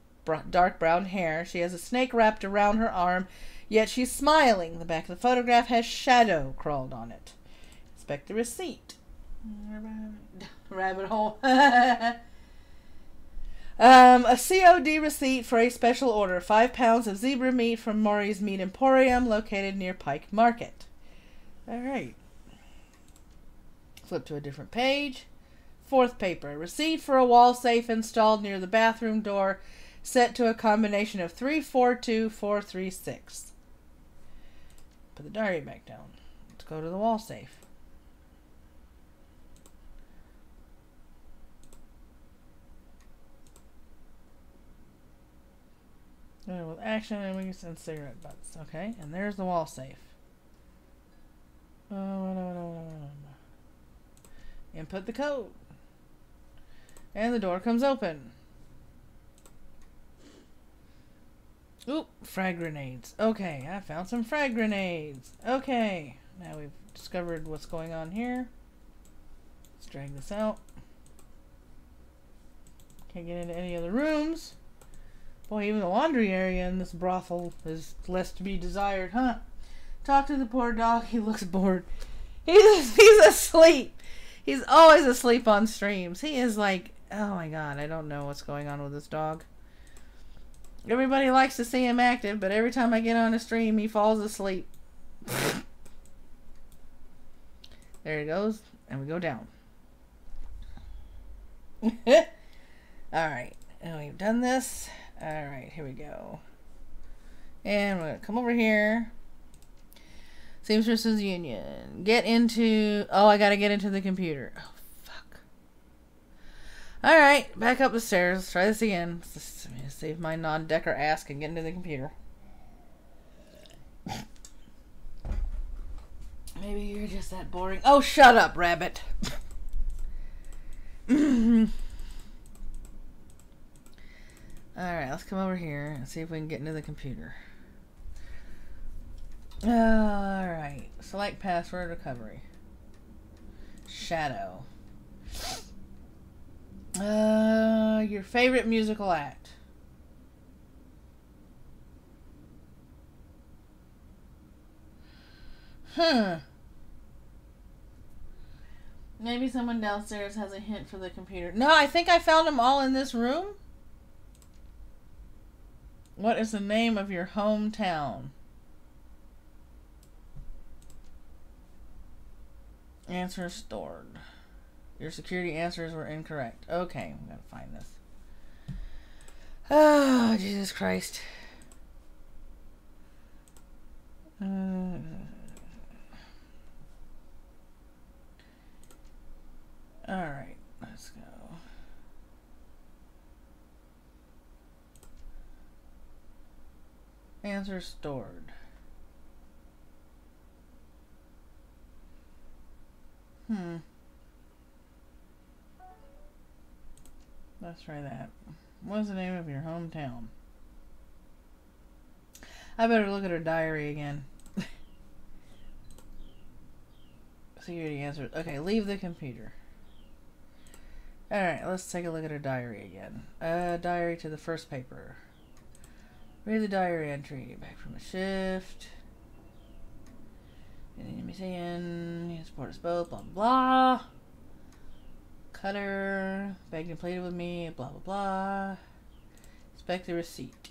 S1: dark brown hair. She has a snake wrapped around her arm, yet she's smiling. The back of the photograph has shadow crawled on it. Inspect the receipt. Rabbit hole. A COD receipt for a special order. 5 pounds of zebra meat from Maury's Meat Emporium, located near Pike Market. Alright. Flip to a different page. Fourth paper. Receipt for a wall safe installed near the bathroom door, set to a combination of 342436. Put the diary back down. Let's go to the wall safe. With action, and we can send cigarette butts. Okay, and there's the wall safe. Input the code. And the door comes open. Oop, frag grenades. Okay, I found some frag grenades. Okay, now we've discovered what's going on here. Let's drag this out. Can't get into any other rooms. Boy, even the laundry area in this brothel is less to be desired, huh? Talk to the poor dog. He looks bored. He's asleep. He's always asleep on streams. He is like, oh my god, I don't know what's going on with this dog. Everybody likes to see him active, but every time I get on a stream, he falls asleep. There he goes, and we go down. Alright, and we've done this. Alright, here we go. And we're going to come over here. Seamstresses Union. Get into... Oh, I got to get into the computer. Oh, fuck. Alright, back up the stairs. Let's try this again. Let's save my non-decker ass and get into the computer. Maybe you're just that boring. Oh, shut up, rabbit. let's come over here and see if we can get into the computer. Alright. Select password recovery. Shadow. Your favorite musical act. Maybe someone downstairs has a hint for the computer. No, I think I found them all in this room. What is the name of your hometown? Answer stored. Your security answers were incorrect. Okay, I'm gonna find this. Oh, Jesus Christ. Alright, let's go. Answer stored. Let's try that. What's the name of your hometown? I better look at her diary again. Security answers. Okay, leave the computer. Alright, let's take a look at her diary again. Diary to the first paper. Read the diary entry. Back from a shift. Enemy saying, you support us both, blah, blah, blah. Cutter. Begged and pleaded with me, blah, blah, blah. Inspect the receipt.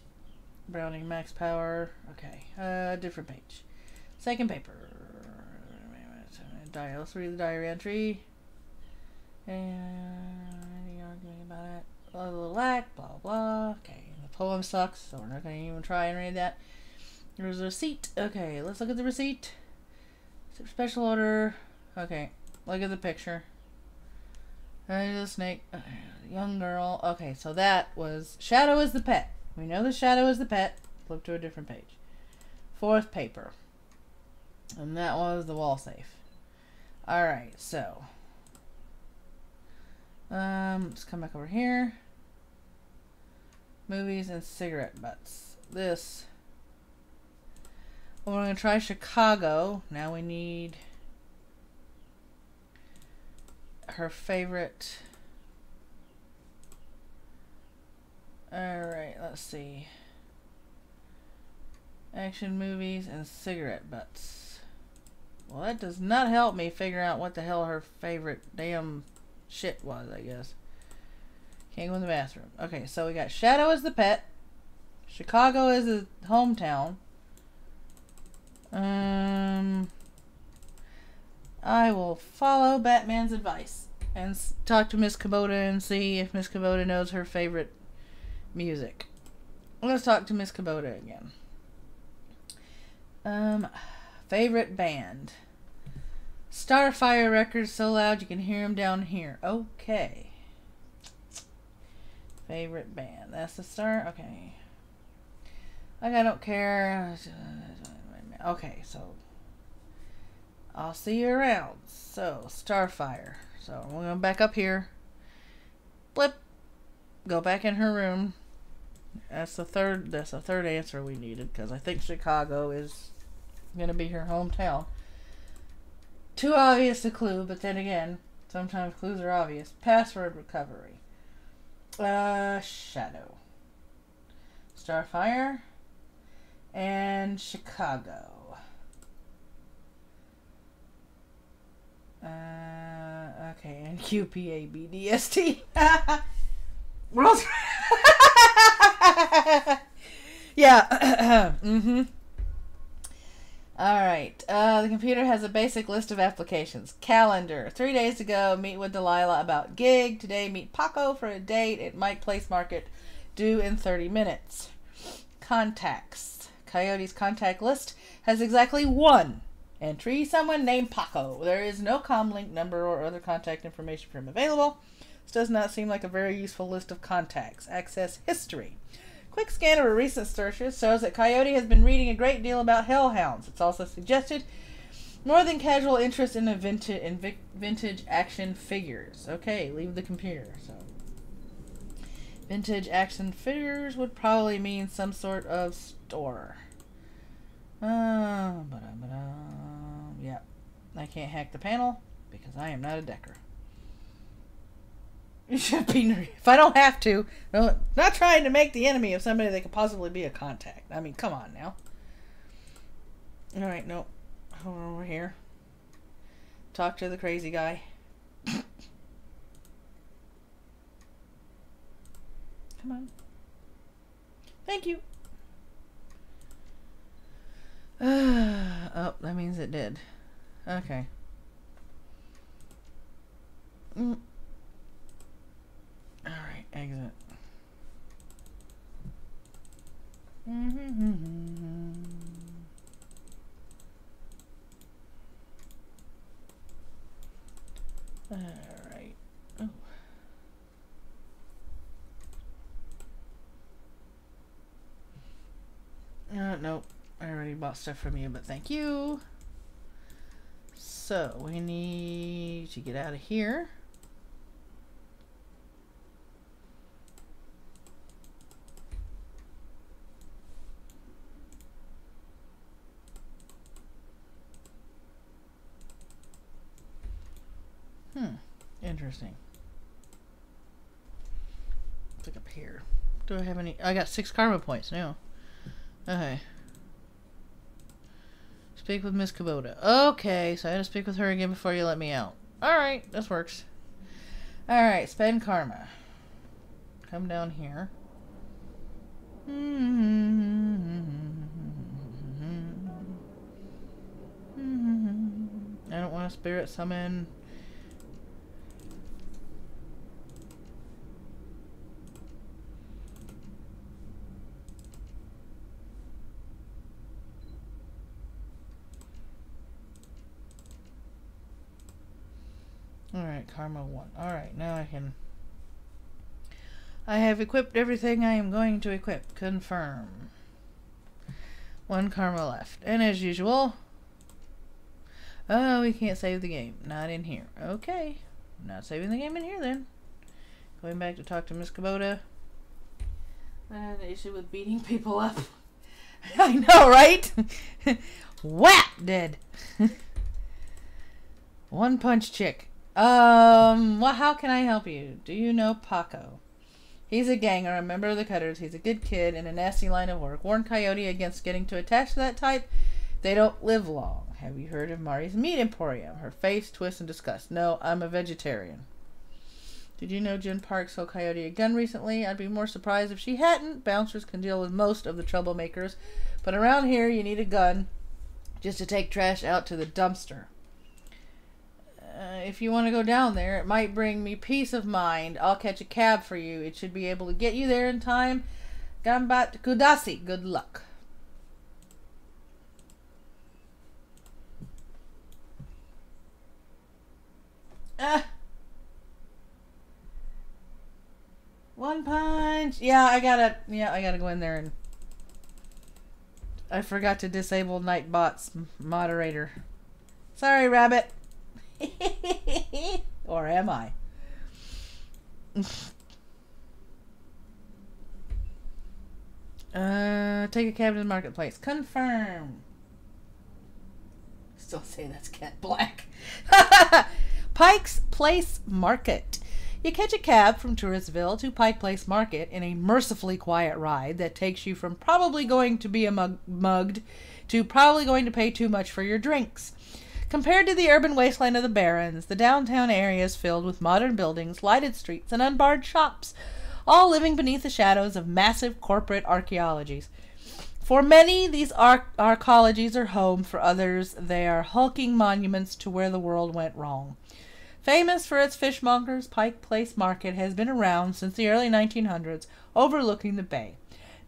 S1: Browning max power. Okay, different page. Second paper. Let's read the diary entry. And arguing about it. A little lack, blah, blah, blah. Okay, the poem sucks, so we're not going to even try and read that. There's a receipt. Okay, let's look at the receipt. Special order. Okay, look at the picture. There's a snake. Young girl. Okay, so that was Shadow is the pet. We know the Shadow is the pet. Flip to a different page. Fourth paper. And that was the wall safe. Alright, so let's come back over here. Movies and cigarette butts. This. Well, we're going to try Chicago. Now we need her favorite. Alright, let's see. Action movies and cigarette butts. Well, that does not help me figure out what the hell her favorite damn shit was, I guess. Can't go in the bathroom. Okay, so we got Shadow as the pet. Chicago is the hometown. I will follow Batman's advice and talk to Miss Kubota and see if Miss Kubota knows her favorite music. Let's talk to Miss Kubota again. Favorite band. Starfire records so loud you can hear them down here. Okay. Favorite band. That's the star. Okay. Like I don't care. Okay, so I'll see you around. So Starfire. So we're going back up here. Blip. Go back in her room. That's the third answer we needed, because I think Chicago is going to be her hometown. Too obvious a clue, but then again, sometimes clues are obvious. Password recovery. Shadow. Starfire. And Chicago. Okay, and QPABDST. World's yeah. Alright. The computer has a basic list of applications. Calendar. 3 days to go. Meet with Delilah about gig. Today, meet Paco for a date at Mike Place Market. Due in 30 minutes. Contacts. Coyote's contact list has exactly one entry. Someone named Paco. There is no comlink number or other contact information for him available. This does not seem like a very useful list of contacts. Access history. Quick scan of a recent searches shows that Coyote has been reading a great deal about hellhounds. It's also suggested more than casual interest in vintage action figures. Okay, leave the computer. So Vintage action figures would probably mean some sort of store. Yeah. I can't hack the panel because I am not a decker. It should be, if I don't have to. No, not trying to make the enemy of somebody that could possibly be a contact. I mean, come on now. Alright, no. Over here. Talk to the crazy guy. Come on. Thank you. Oh, that means it did. Okay. Alright, exit. Alright. Oh. Nope. I already bought stuff from you, but thank you. So, we need to get out of here. Interesting. Look up here. Do I have any? I got 6 karma points now. Okay. Speak with Miss Kubota. Okay, so I had to speak with her again before you let me out. Alright, this works. Alright, spend karma. Come down here. I don't want to spirit summon. Alright, karma 1. Alright, now I can... I have equipped everything I am going to equip. Confirm. 1 karma left. And as usual... Oh, we can't save the game. Not in here. Okay. Not saving the game in here then. Going back to talk to Miss Kubota. I had an issue with beating people up. I know, right? Whap! Dead. One punch chick. Well, how can I help you? Do you know Paco? He's a ganger, a member of the Cutters. He's a good kid in a nasty line of work. Warn Coyote against getting too attached to that type. They don't live long. Have you heard of Mari's Meat Emporium? Her face twists in disgust. No, I'm a vegetarian. Did you know Jen Park sold Coyote a gun recently? I'd be more surprised if she hadn't. Bouncers can deal with most of the troublemakers. But around here, you need a gun just to take trash out to the dumpster. If you want to go down there, it might bring me peace of mind. I'll catch a cab for you. It should be able to get you there in time. Gambat kudasi. Good luck. One punch. Yeah, I gotta go in there and... I forgot to disable Nightbot's moderator. Sorry, Rabbit. Or am I? Take a cab to the marketplace. Confirm. Still say that's Cat Black. Pike's Place Market. You catch a cab from Touristville to Pike Place Market in a mercifully quiet ride that takes you from probably going to be mugged to probably going to pay too much for your drinks. Compared to the urban wasteland of the Barrens, the downtown area is filled with modern buildings, lighted streets, and unbarred shops, all living beneath the shadows of massive corporate archaeologies. For many, these archaeologies are home. For others, they are hulking monuments to where the world went wrong. Famous for its fishmongers, Pike Place Market has been around since the early 1900s, overlooking the bay.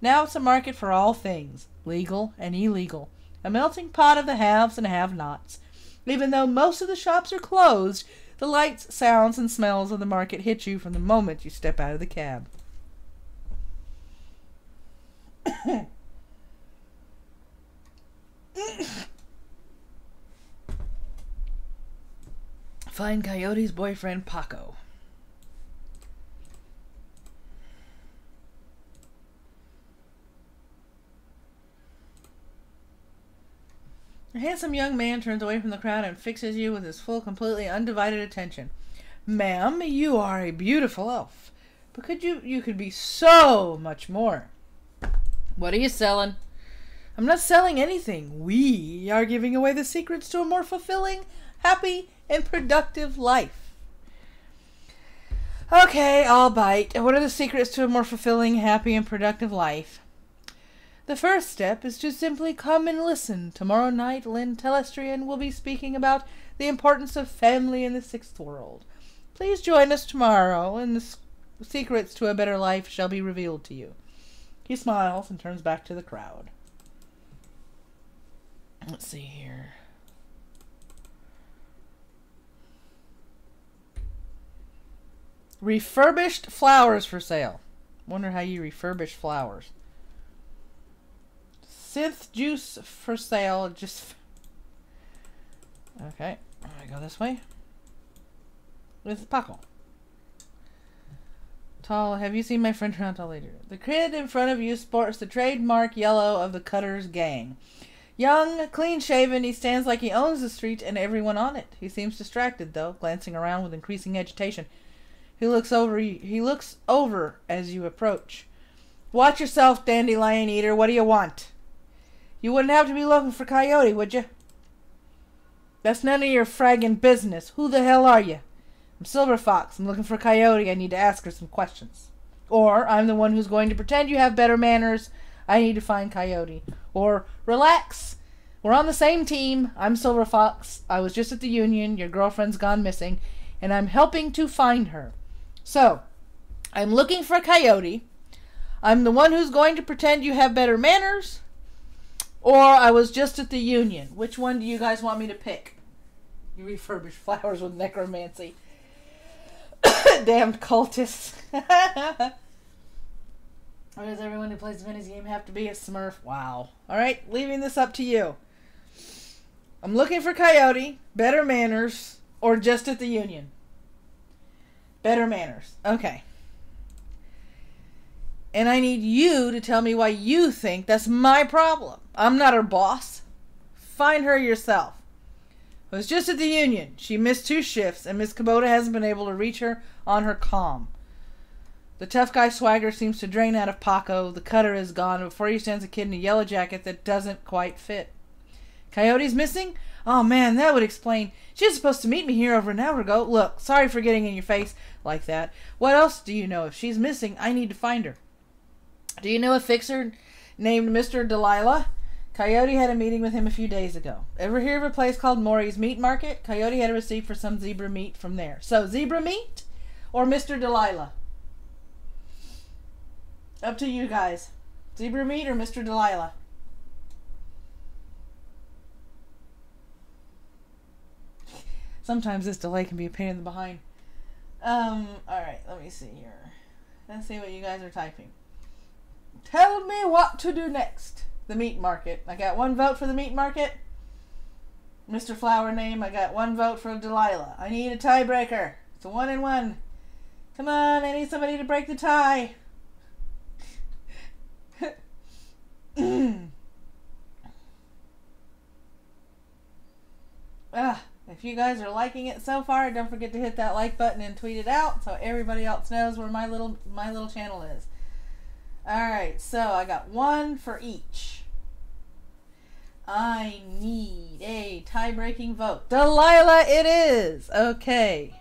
S1: Now it's a market for all things, legal and illegal, a melting pot of the haves and have-nots. Even though most of the shops are closed, the lights, sounds, and smells of the market hit you from the moment you step out of the cab. Find Coyote's boyfriend, Paco. A handsome young man turns away from the crowd and fixes you with his full, completely undivided attention. Ma'am, you are a beautiful elf, but you could be so much more. What are you selling? I'm not selling anything. We are giving away the secrets to a more fulfilling, happy, and productive life. Okay, I'll bite. What are the secrets to a more fulfilling, happy, and productive life? The first step is to simply come and listen. Tomorrow night, Lynn Telestrian will be speaking about the importance of family in the sixth world. Please join us tomorrow, and the secrets to a better life shall be revealed to you. He smiles and turns back to the crowd. Let's see here. Refurbished flowers for sale. Wonder how you refurbish flowers. Synth juice for sale. Just okay. I go this way. With Paco. Tall. Have you seen my friend Toronto later? The kid in front of you sports the trademark yellow of the Cutters gang. Young, clean-shaven, he stands like he owns the street and everyone on it. He seems distracted, though, glancing around with increasing agitation. He looks over as you approach. Watch yourself, dandelion eater. What do you want? You wouldn't have to be looking for Coyote, would you? That's none of your fragging business. Who the hell are you? I'm Silver Fox. I'm looking for Coyote. I need to ask her some questions. Or I'm the one who's going to pretend you have better manners. I need to find Coyote. Or relax. We're on the same team. I'm Silver Fox. I was just at the Union. Your girlfriend's gone missing. And I'm helping to find her. So, I'm looking for Coyote. I'm the one who's going to pretend you have better manners. Or I was just at the Union. Which one do you guys want me to pick? You refurbish flowers with necromancy. Damned cultists. Or does everyone who plays a Vinny's game have to be a Smurf? Wow. Alright, leaving this up to you. I'm looking for Coyote, better manners, or just at the Union. Better manners. Okay. And I need you to tell me why you think that's my problem. I'm not her boss. Find her yourself. I was just at the Union. She missed 2 shifts, and Miss Kubota hasn't been able to reach her on her comm. The tough guy swagger seems to drain out of Paco. The cutter is gone. Before you stands a kid in a yellow jacket that doesn't quite fit. Coyote's missing? Oh man, that would explain. She was supposed to meet me here over an hour ago. Look, sorry for getting in your face like that. What else do you know? If she's missing, I need to find her. Do you know a fixer named Mr. Delilah? Coyote had a meeting with him a few days ago. Ever hear of a place called Maury's Meat Market? Coyote had a receipt for some zebra meat from there. So, zebra meat or Mr. Delilah? Up to you guys. Zebra meat or Mr. Delilah? Sometimes this delay can be a pain in the behind. Alright, let me see here. Let's see what you guys are typing. Tell me what to do next. The meat market. I got 1 vote for the meat market. Mr. Flower Name, I got 1 vote for Delilah. I need a tiebreaker. It's a 1 and 1. Come on, I need somebody to break the tie. If you guys are liking it so far, don't forget to hit that like button and tweet it out so everybody else knows where my little channel is. Alright, so I got 1 for each. I need a tie-breaking vote. Delilah it is! Okay.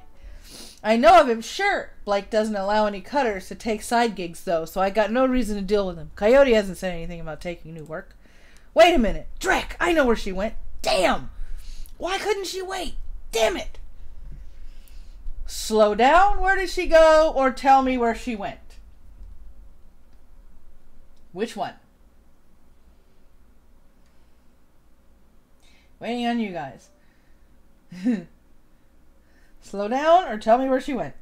S1: I know of him, sure. Blake doesn't allow any cutters to take side gigs, though, so I got no reason to deal with him. Coyote hasn't said anything about taking new work. Wait a minute. Drek, I know where she went. Damn! Why couldn't she wait? Damn it! Slow down, where did she go? Or tell me where she went. Which one? Waiting on you guys. Slow down or tell me where she went.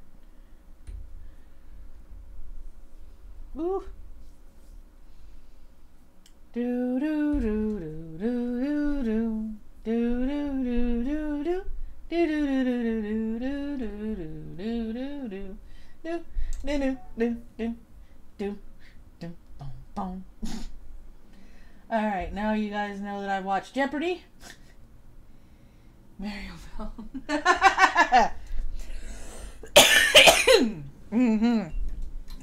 S1: Ooh. Do do do do do do do do do do do do do do do do do do do do. Alright, now you guys know that I watched Jeopardy. Mariobelle. Mm-hmm.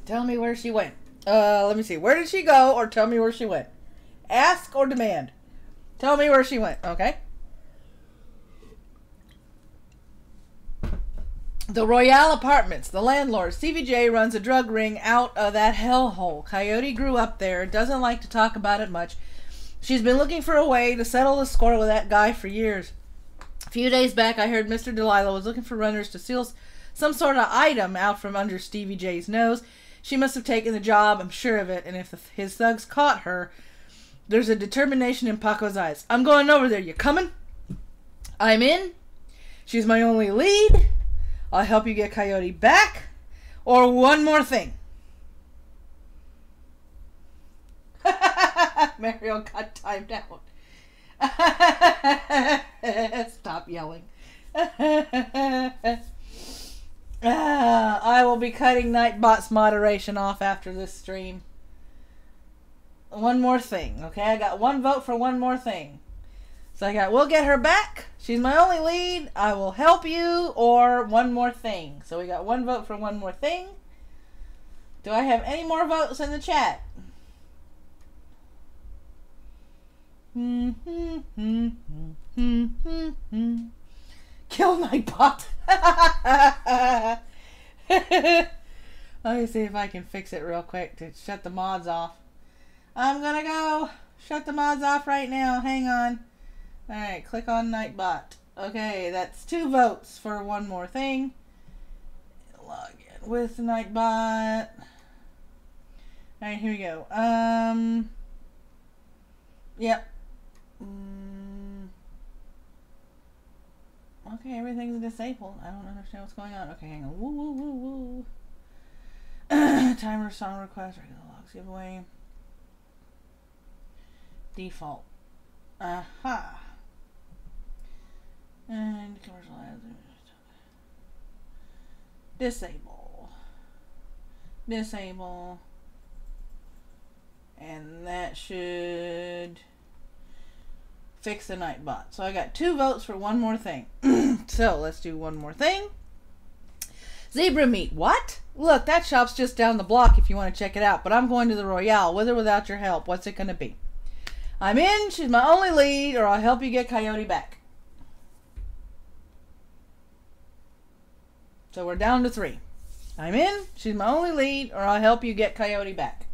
S1: Tell me where she went. Let me see. Where did she go, or tell me where she went? Ask or demand. Tell me where she went, okay? The Royale Apartments. The landlord, Stevie J, runs a drug ring out of that hellhole. Coyote grew up there, doesn't like to talk about it much. She's been looking for a way to settle the score with that guy for years. A few days back, I heard Mr. Delilah was looking for runners to steal some sort of item out from under Stevie J's nose. She must have taken the job, I'm sure of it, and if his thugs caught her, there's a determination in Paco's eyes. I'm going over there. You coming? I'm in. She's my only lead. I'll help you get Coyote back. Or one more thing. Mario got timed out. Stop yelling. I will be cutting Nightbot's moderation off after this stream. One more thing, okay? I got one vote for one more thing. So I got, we'll get her back. She's my only lead. I will help you. Or one more thing. So we got one vote for one more thing. Do I have any more votes in the chat? Kill Nightbot. Let me see if I can fix it real quick to shut the mods off. I'm gonna go shut the mods off right now. Hang on. Alright, click on Nightbot. Okay, that's 2 votes for one more thing. Log in with Nightbot. Alright, here we go. Yep. Okay, everything's disabled. I don't understand what's going on. Okay, hang on. Woo, woo, woo, woo. Timer, song request, regular logs giveaway. Default. Aha. And commercial ads. Disable. Disable. And that should fix the Nightbot. So I got 2 votes for one more thing. So let's do one more thing. Zebra meat. What? Look, that shop's just down the block if you want to check it out. But I'm going to the Royale with or without your help. What's it going to be? I'm in. She's my only lead, or I'll help you get Coyote back. So we're down to 3. I'm in. She's my only lead, or I'll help you get Coyote back.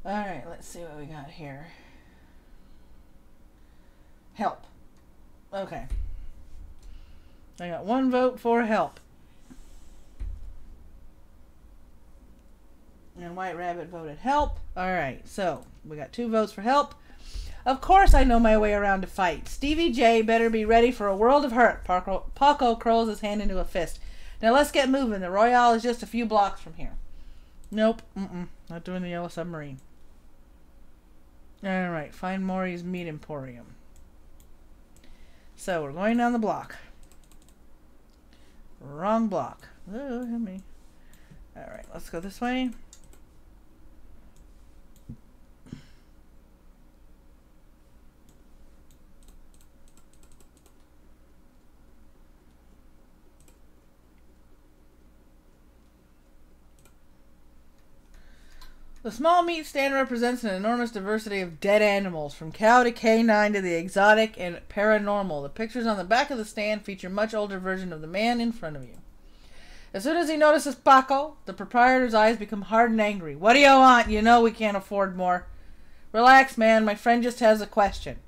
S1: Alright, let's see what we got here. Help. Okay. I got 1 vote for help. And White Rabbit voted help. Alright, so we got 2 votes for help. Of course I know my way around a fight. Stevie J better be ready for a world of hurt. Paco curls his hand into a fist. Now let's get moving. The Royale is just a few blocks from here. Nope. Not doing the Yellow Submarine. Alright, find Maury's Meat Emporium. So we're going down the block. Wrong block. Oh, hit me. Alright, let's go this way. The small meat stand represents an enormous diversity of dead animals, from cow to canine to the exotic and paranormal. The pictures on the back of the stand feature a much older version of the man in front of you. As soon as he notices Paco, the proprietor's eyes become hard and angry. What do you want? You know we can't afford more. Relax, man. My friend just has a question.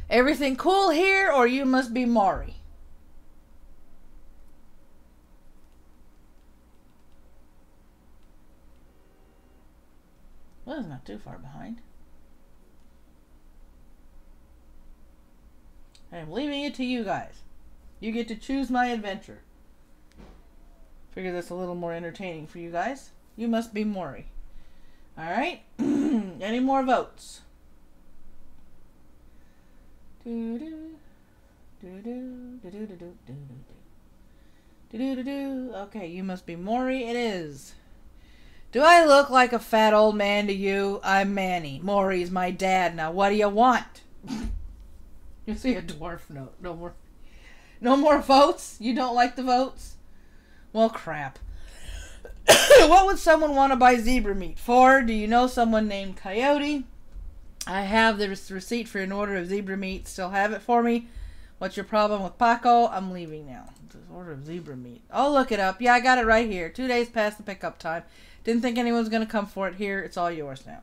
S1: Everything cool here, or you must be Maury? Well, it's not too far behind. I'm leaving it to you guys. You get to choose my adventure. Figure that's a little more entertaining for you guys. You must be Maury. Alright. Any more votes? Okay, you must be Maury. It is. Do I look like a fat old man to you? I'm Manny. Maury's my dad. Now what do you want? You see a dwarf note. No more. No more votes? You don't like the votes? Well, crap. What would someone want to buy zebra meat for? Do you know someone named Coyote? I have the receipt for an order of zebra meat. Still have it for me? What's your problem with Paco? I'm leaving now. Order of zebra meat. I'll look it up. Yeah, I got it right here. 2 days past the pickup time. Didn't think anyone was going to come for it. Here, it's all yours now.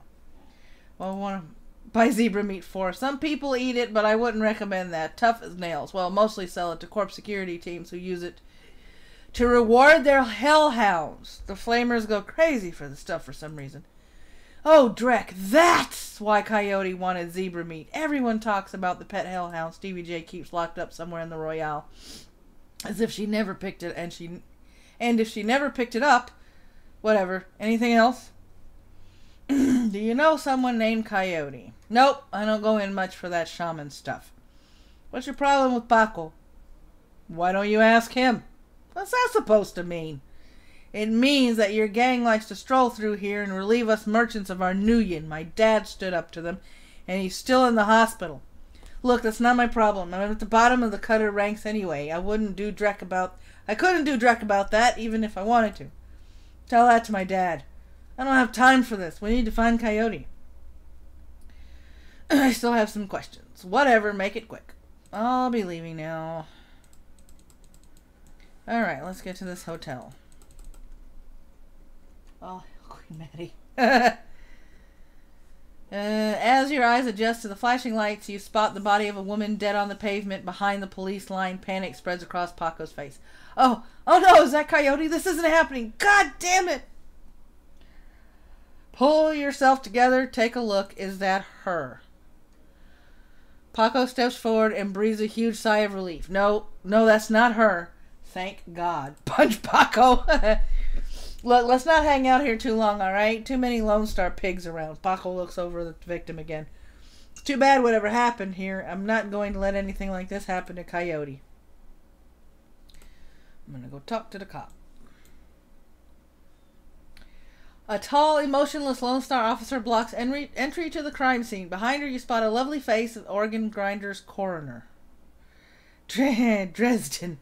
S1: Well, I want to buy zebra meat for. Some people eat it, but I wouldn't recommend that. Tough as nails. Well, mostly sell it to corp security teams who use it to reward their hellhounds. The flamers go crazy for the stuff for some reason. Oh, Drek, that's why Coyote wanted zebra meat. Everyone talks about the pet hellhound Stevie J keeps locked up somewhere in the Royale. As if she never picked it, and if she never picked it up, whatever. Anything else? Do you know someone named Coyote? Nope, I don't go in much for that shaman stuff. What's your problem with Paco? Why don't you ask him? What's that supposed to mean? It means that your gang likes to stroll through here and relieve us merchants of our nuyen. My dad stood up to them, and he's still in the hospital. Look, that's not my problem. I'm at the bottom of the cutter ranks anyway. I couldn't do Drek about that, even if I wanted to. Tell that to my dad. I don't have time for this. We need to find Coyote. I still have some questions. Whatever, make it quick. I'll be leaving now. Alright, let's get to this hotel. Oh, Queen Maddy. As your eyes adjust to the flashing lights, you spot the body of a woman dead on the pavement behind the police line. Panic spreads across Paco's face. Oh no, is that Coyote? This isn't happening. God damn it. Pull yourself together. Take a look. Is that her? Paco steps forward and breathes a huge sigh of relief. No, that's not her. Thank God. Punch Paco. Look, let's not hang out here too long, alright? Too many Lone Star pigs around. Paco looks over the victim again. It's too bad whatever happened here. I'm not going to let anything like this happen to Coyote. I'm going to go talk to the cop. A tall, emotionless Lone Star officer blocks entry to the crime scene. Behind her, you spot a lovely face of organ grinder's coroner. Dresden.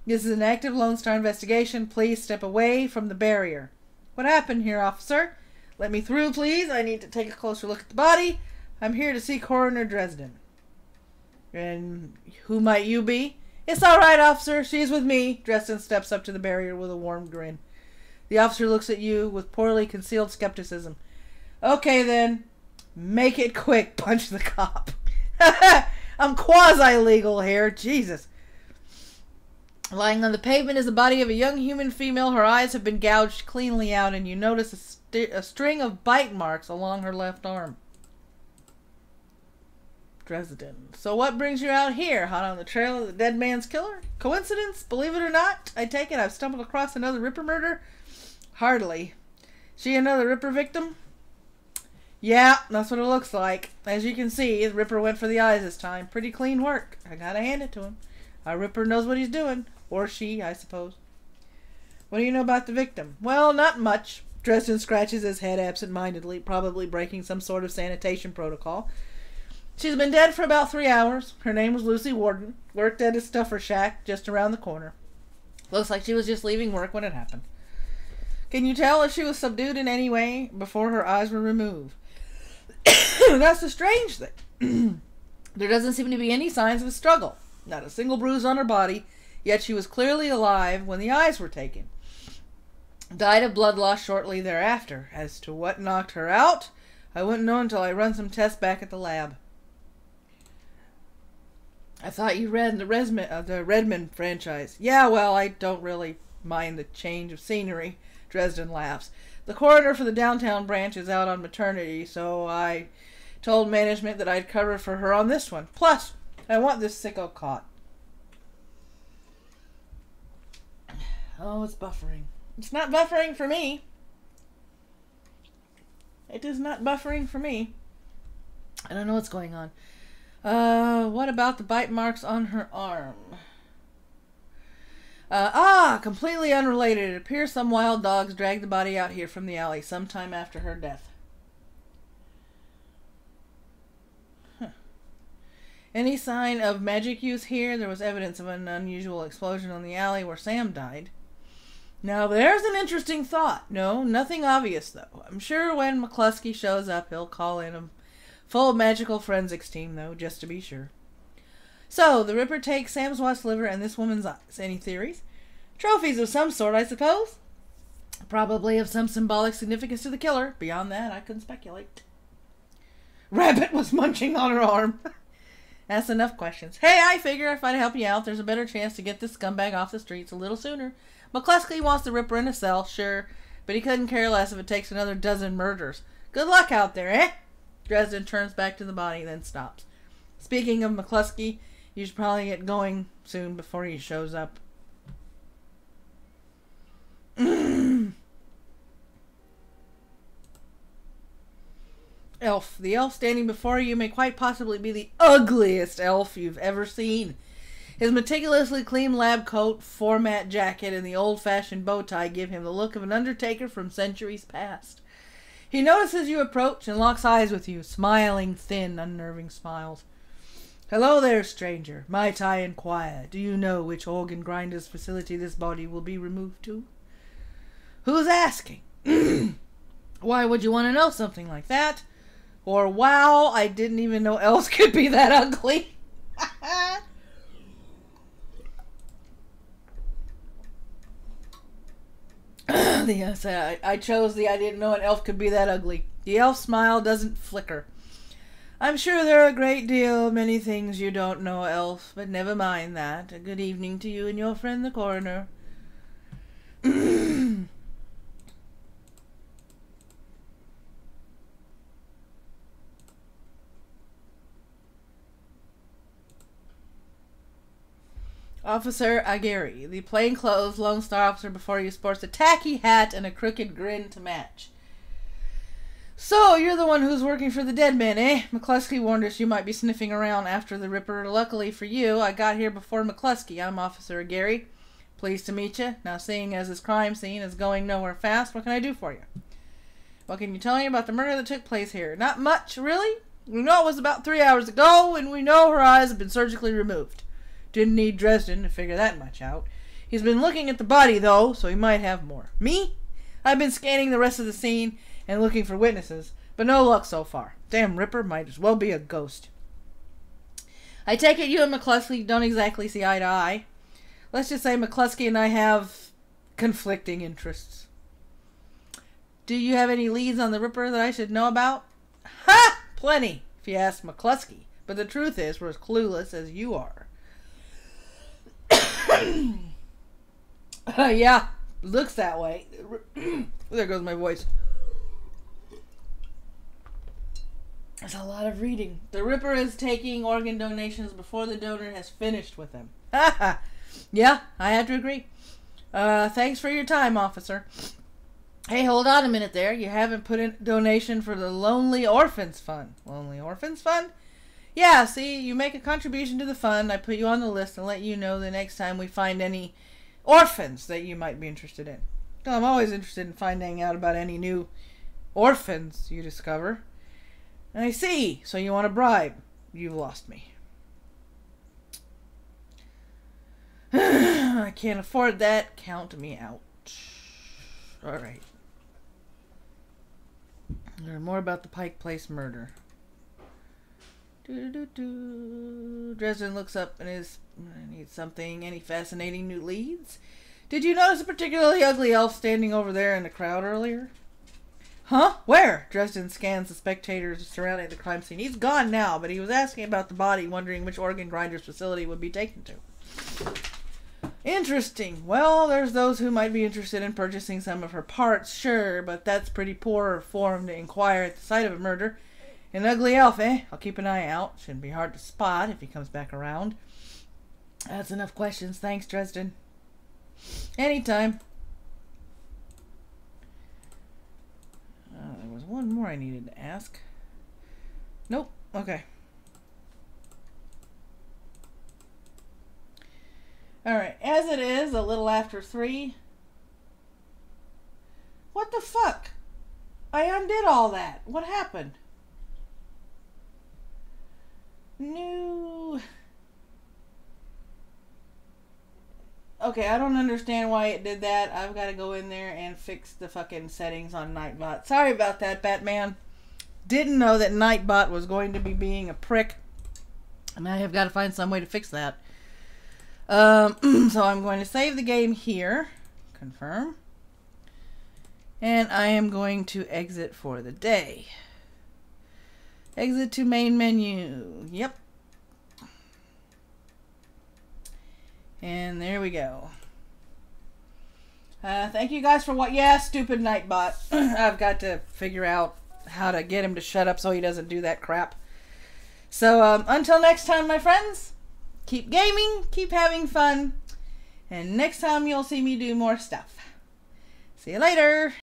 S1: This is an active Lone Star investigation. Please step away from the barrier. What happened here, officer? Let me through, please. I need to take a closer look at the body. I'm here to see Coroner Dresden. And who might you be? It's all right, officer. She's with me. Dresden steps up to the barrier with a warm grin. The officer looks at you with poorly concealed skepticism. Okay, then. Make it quick. Punch the cop. I'm quasi-legal here. Jesus. Lying on the pavement is the body of a young human female. Her eyes have been gouged cleanly out, and you notice a string of bite marks along her left arm. Dresden. So what brings you out here? Hot on the trail of the dead man's killer? Coincidence? Believe it or not, I take it I've stumbled across another Ripper murder? Hardly. She another Ripper victim? Yeah, that's what it looks like. As you can see, the Ripper went for the eyes this time. Pretty clean work. I gotta hand it to him. Our Ripper knows what he's doing. Or she, I suppose. What do you know about the victim? Well, not much. Dresden scratches his head absent-mindedly, probably breaking some sort of sanitation protocol. She's been dead for about 3 hours. Her name was Lucy Warden. Worked at a stuffer shack just around the corner. Looks like she was just leaving work when it happened. Can you tell if she was subdued in any way before her eyes were removed? That's the strange thing. There doesn't seem to be any signs of a struggle. Not a single bruise on her body, yet she was clearly alive when the eyes were taken. Died of blood loss shortly thereafter. As to what knocked her out, I wouldn't know until I run some tests back at the lab. I thought you read the Redmond franchise. Yeah, well, I don't really mind the change of scenery. Dresden laughs. The coroner for the downtown branch is out on maternity, so I told management that I'd cover for her on this one. Plus, I want this sicko caught. Oh, it's buffering. It's not buffering for me. It is not buffering for me. I don't know what's going on. What about the bite marks on her arm? Completely unrelated. It appears some wild dogs dragged the body out here from the alley sometime after her death. Any sign of magic use here? There was evidence of an unusual explosion on the alley where Sam died. Now there's an interesting thought. No, nothing obvious though. I'm sure when McCluskey shows up, he'll call in a full magical forensics team though, just to be sure. So, the Ripper takes Sam's watch liver and this woman's eyes. Any theories? Trophies of some sort, I suppose. Probably of some symbolic significance to the killer. Beyond that, I couldn't speculate. Rabbit was munching on her arm. That's enough questions. Hey, I figure if I'd help you out, there's a better chance to get this scumbag off the streets a little sooner. McCluskey wants the Ripper in a cell, sure, but he couldn't care less if it takes another dozen murders. Good luck out there, eh? Dresden turns back to the body, then stops. Speaking of McCluskey, you should probably get going soon before he shows up. Elf. The elf standing before you may quite possibly be the ugliest elf you've ever seen. His meticulously clean lab coat, format jacket, and the old-fashioned bow tie give him the look of an undertaker from centuries past. He notices you approach and locks eyes with you, smiling thin, unnerving smiles. Hello there, stranger. Might I inquire, do you know which organ grinder's facility this body will be removed to? Who's asking? Why would you want to know something like that? Or, wow, I didn't even know elves could be that ugly. I chose the I didn't know an elf could be that ugly. The elf smile doesn't flicker. I'm sure there are a great deal, many things you don't know, elf, but never mind that. A good evening to you and your friend the coroner. Officer Aguirre, the plainclothes Lone Star officer before you, sports a tacky hat and a crooked grin to match. So, you're the one who's working for the dead man, eh? McCluskey warned us you might be sniffing around after the Ripper. Luckily for you, I got here before McCluskey. I'm Officer Aguirre. Pleased to meet you. Now, seeing as this crime scene is going nowhere fast, what can I do for you? What can you tell me about the murder that took place here? Not much, really. We know it was about 3 hours ago, and we know her eyes have been surgically removed. Didn't need Dresden to figure that much out. He's been looking at the body, though, so he might have more. Me? I've been scanning the rest of the scene and looking for witnesses, but no luck so far. Damn Ripper might as well be a ghost. I take it you and McCluskey don't exactly see eye to eye. Let's just say McCluskey and I have conflicting interests. Do you have any leads on the Ripper that I should know about? Ha! Plenty, if you ask McCluskey. But the truth is, we're as clueless as you are. Yeah, looks that way. There goes my voice. There's a lot of reading. The Ripper is taking organ donations before the donor has finished with them. Yeah, I have to agree. Thanks for your time, officer. Hey, hold on a minute there. You haven't put in a donation for the Lonely Orphans Fund. Lonely Orphans Fund? Yeah, see, you make a contribution to the fund. I put you on the list and let you know the next time we find any orphans that you might be interested in. I'm always interested in finding out about any new orphans you discover. I see. So you want a bribe. You've lost me. I can't afford that. Count me out. Alright. Learn more about the Pike Place murder. Dresden looks up and I need something. Any fascinating new leads? Did you notice a particularly ugly elf standing over there in the crowd earlier? Huh? Where? Dresden scans the spectators surrounding the crime scene. He's gone now, but he was asking about the body, wondering which organ grinder's facility would be taken to. Interesting. Well, there's those who might be interested in purchasing some of her parts, sure, but that's pretty poor form to inquire at the site of a murder. An ugly elf, eh? I'll keep an eye out. Shouldn't be hard to spot if he comes back around. That's enough questions. Thanks, Dresden. Anytime. There was one more I needed to ask. Nope. Okay. Alright, as it is, a little after 3. What the fuck? I undid all that. What happened? No. Okay, I don't understand why it did that. I've got to go in there and fix the fucking settings on Nightbot. Sorry about that, Batman. Didn't know that Nightbot was going to be being a prick. And I have got to find some way to fix that. So I'm going to save the game here. Confirm. And I am going to exit for the day. Exit to main menu. Yep. And there we go. Thank you guys for what? Yeah, stupid Nightbot. I've got to figure out how to get him to shut up so he doesn't do that crap. So until next time, my friends, keep gaming, keep having fun, and next time you'll see me do more stuff. See you later.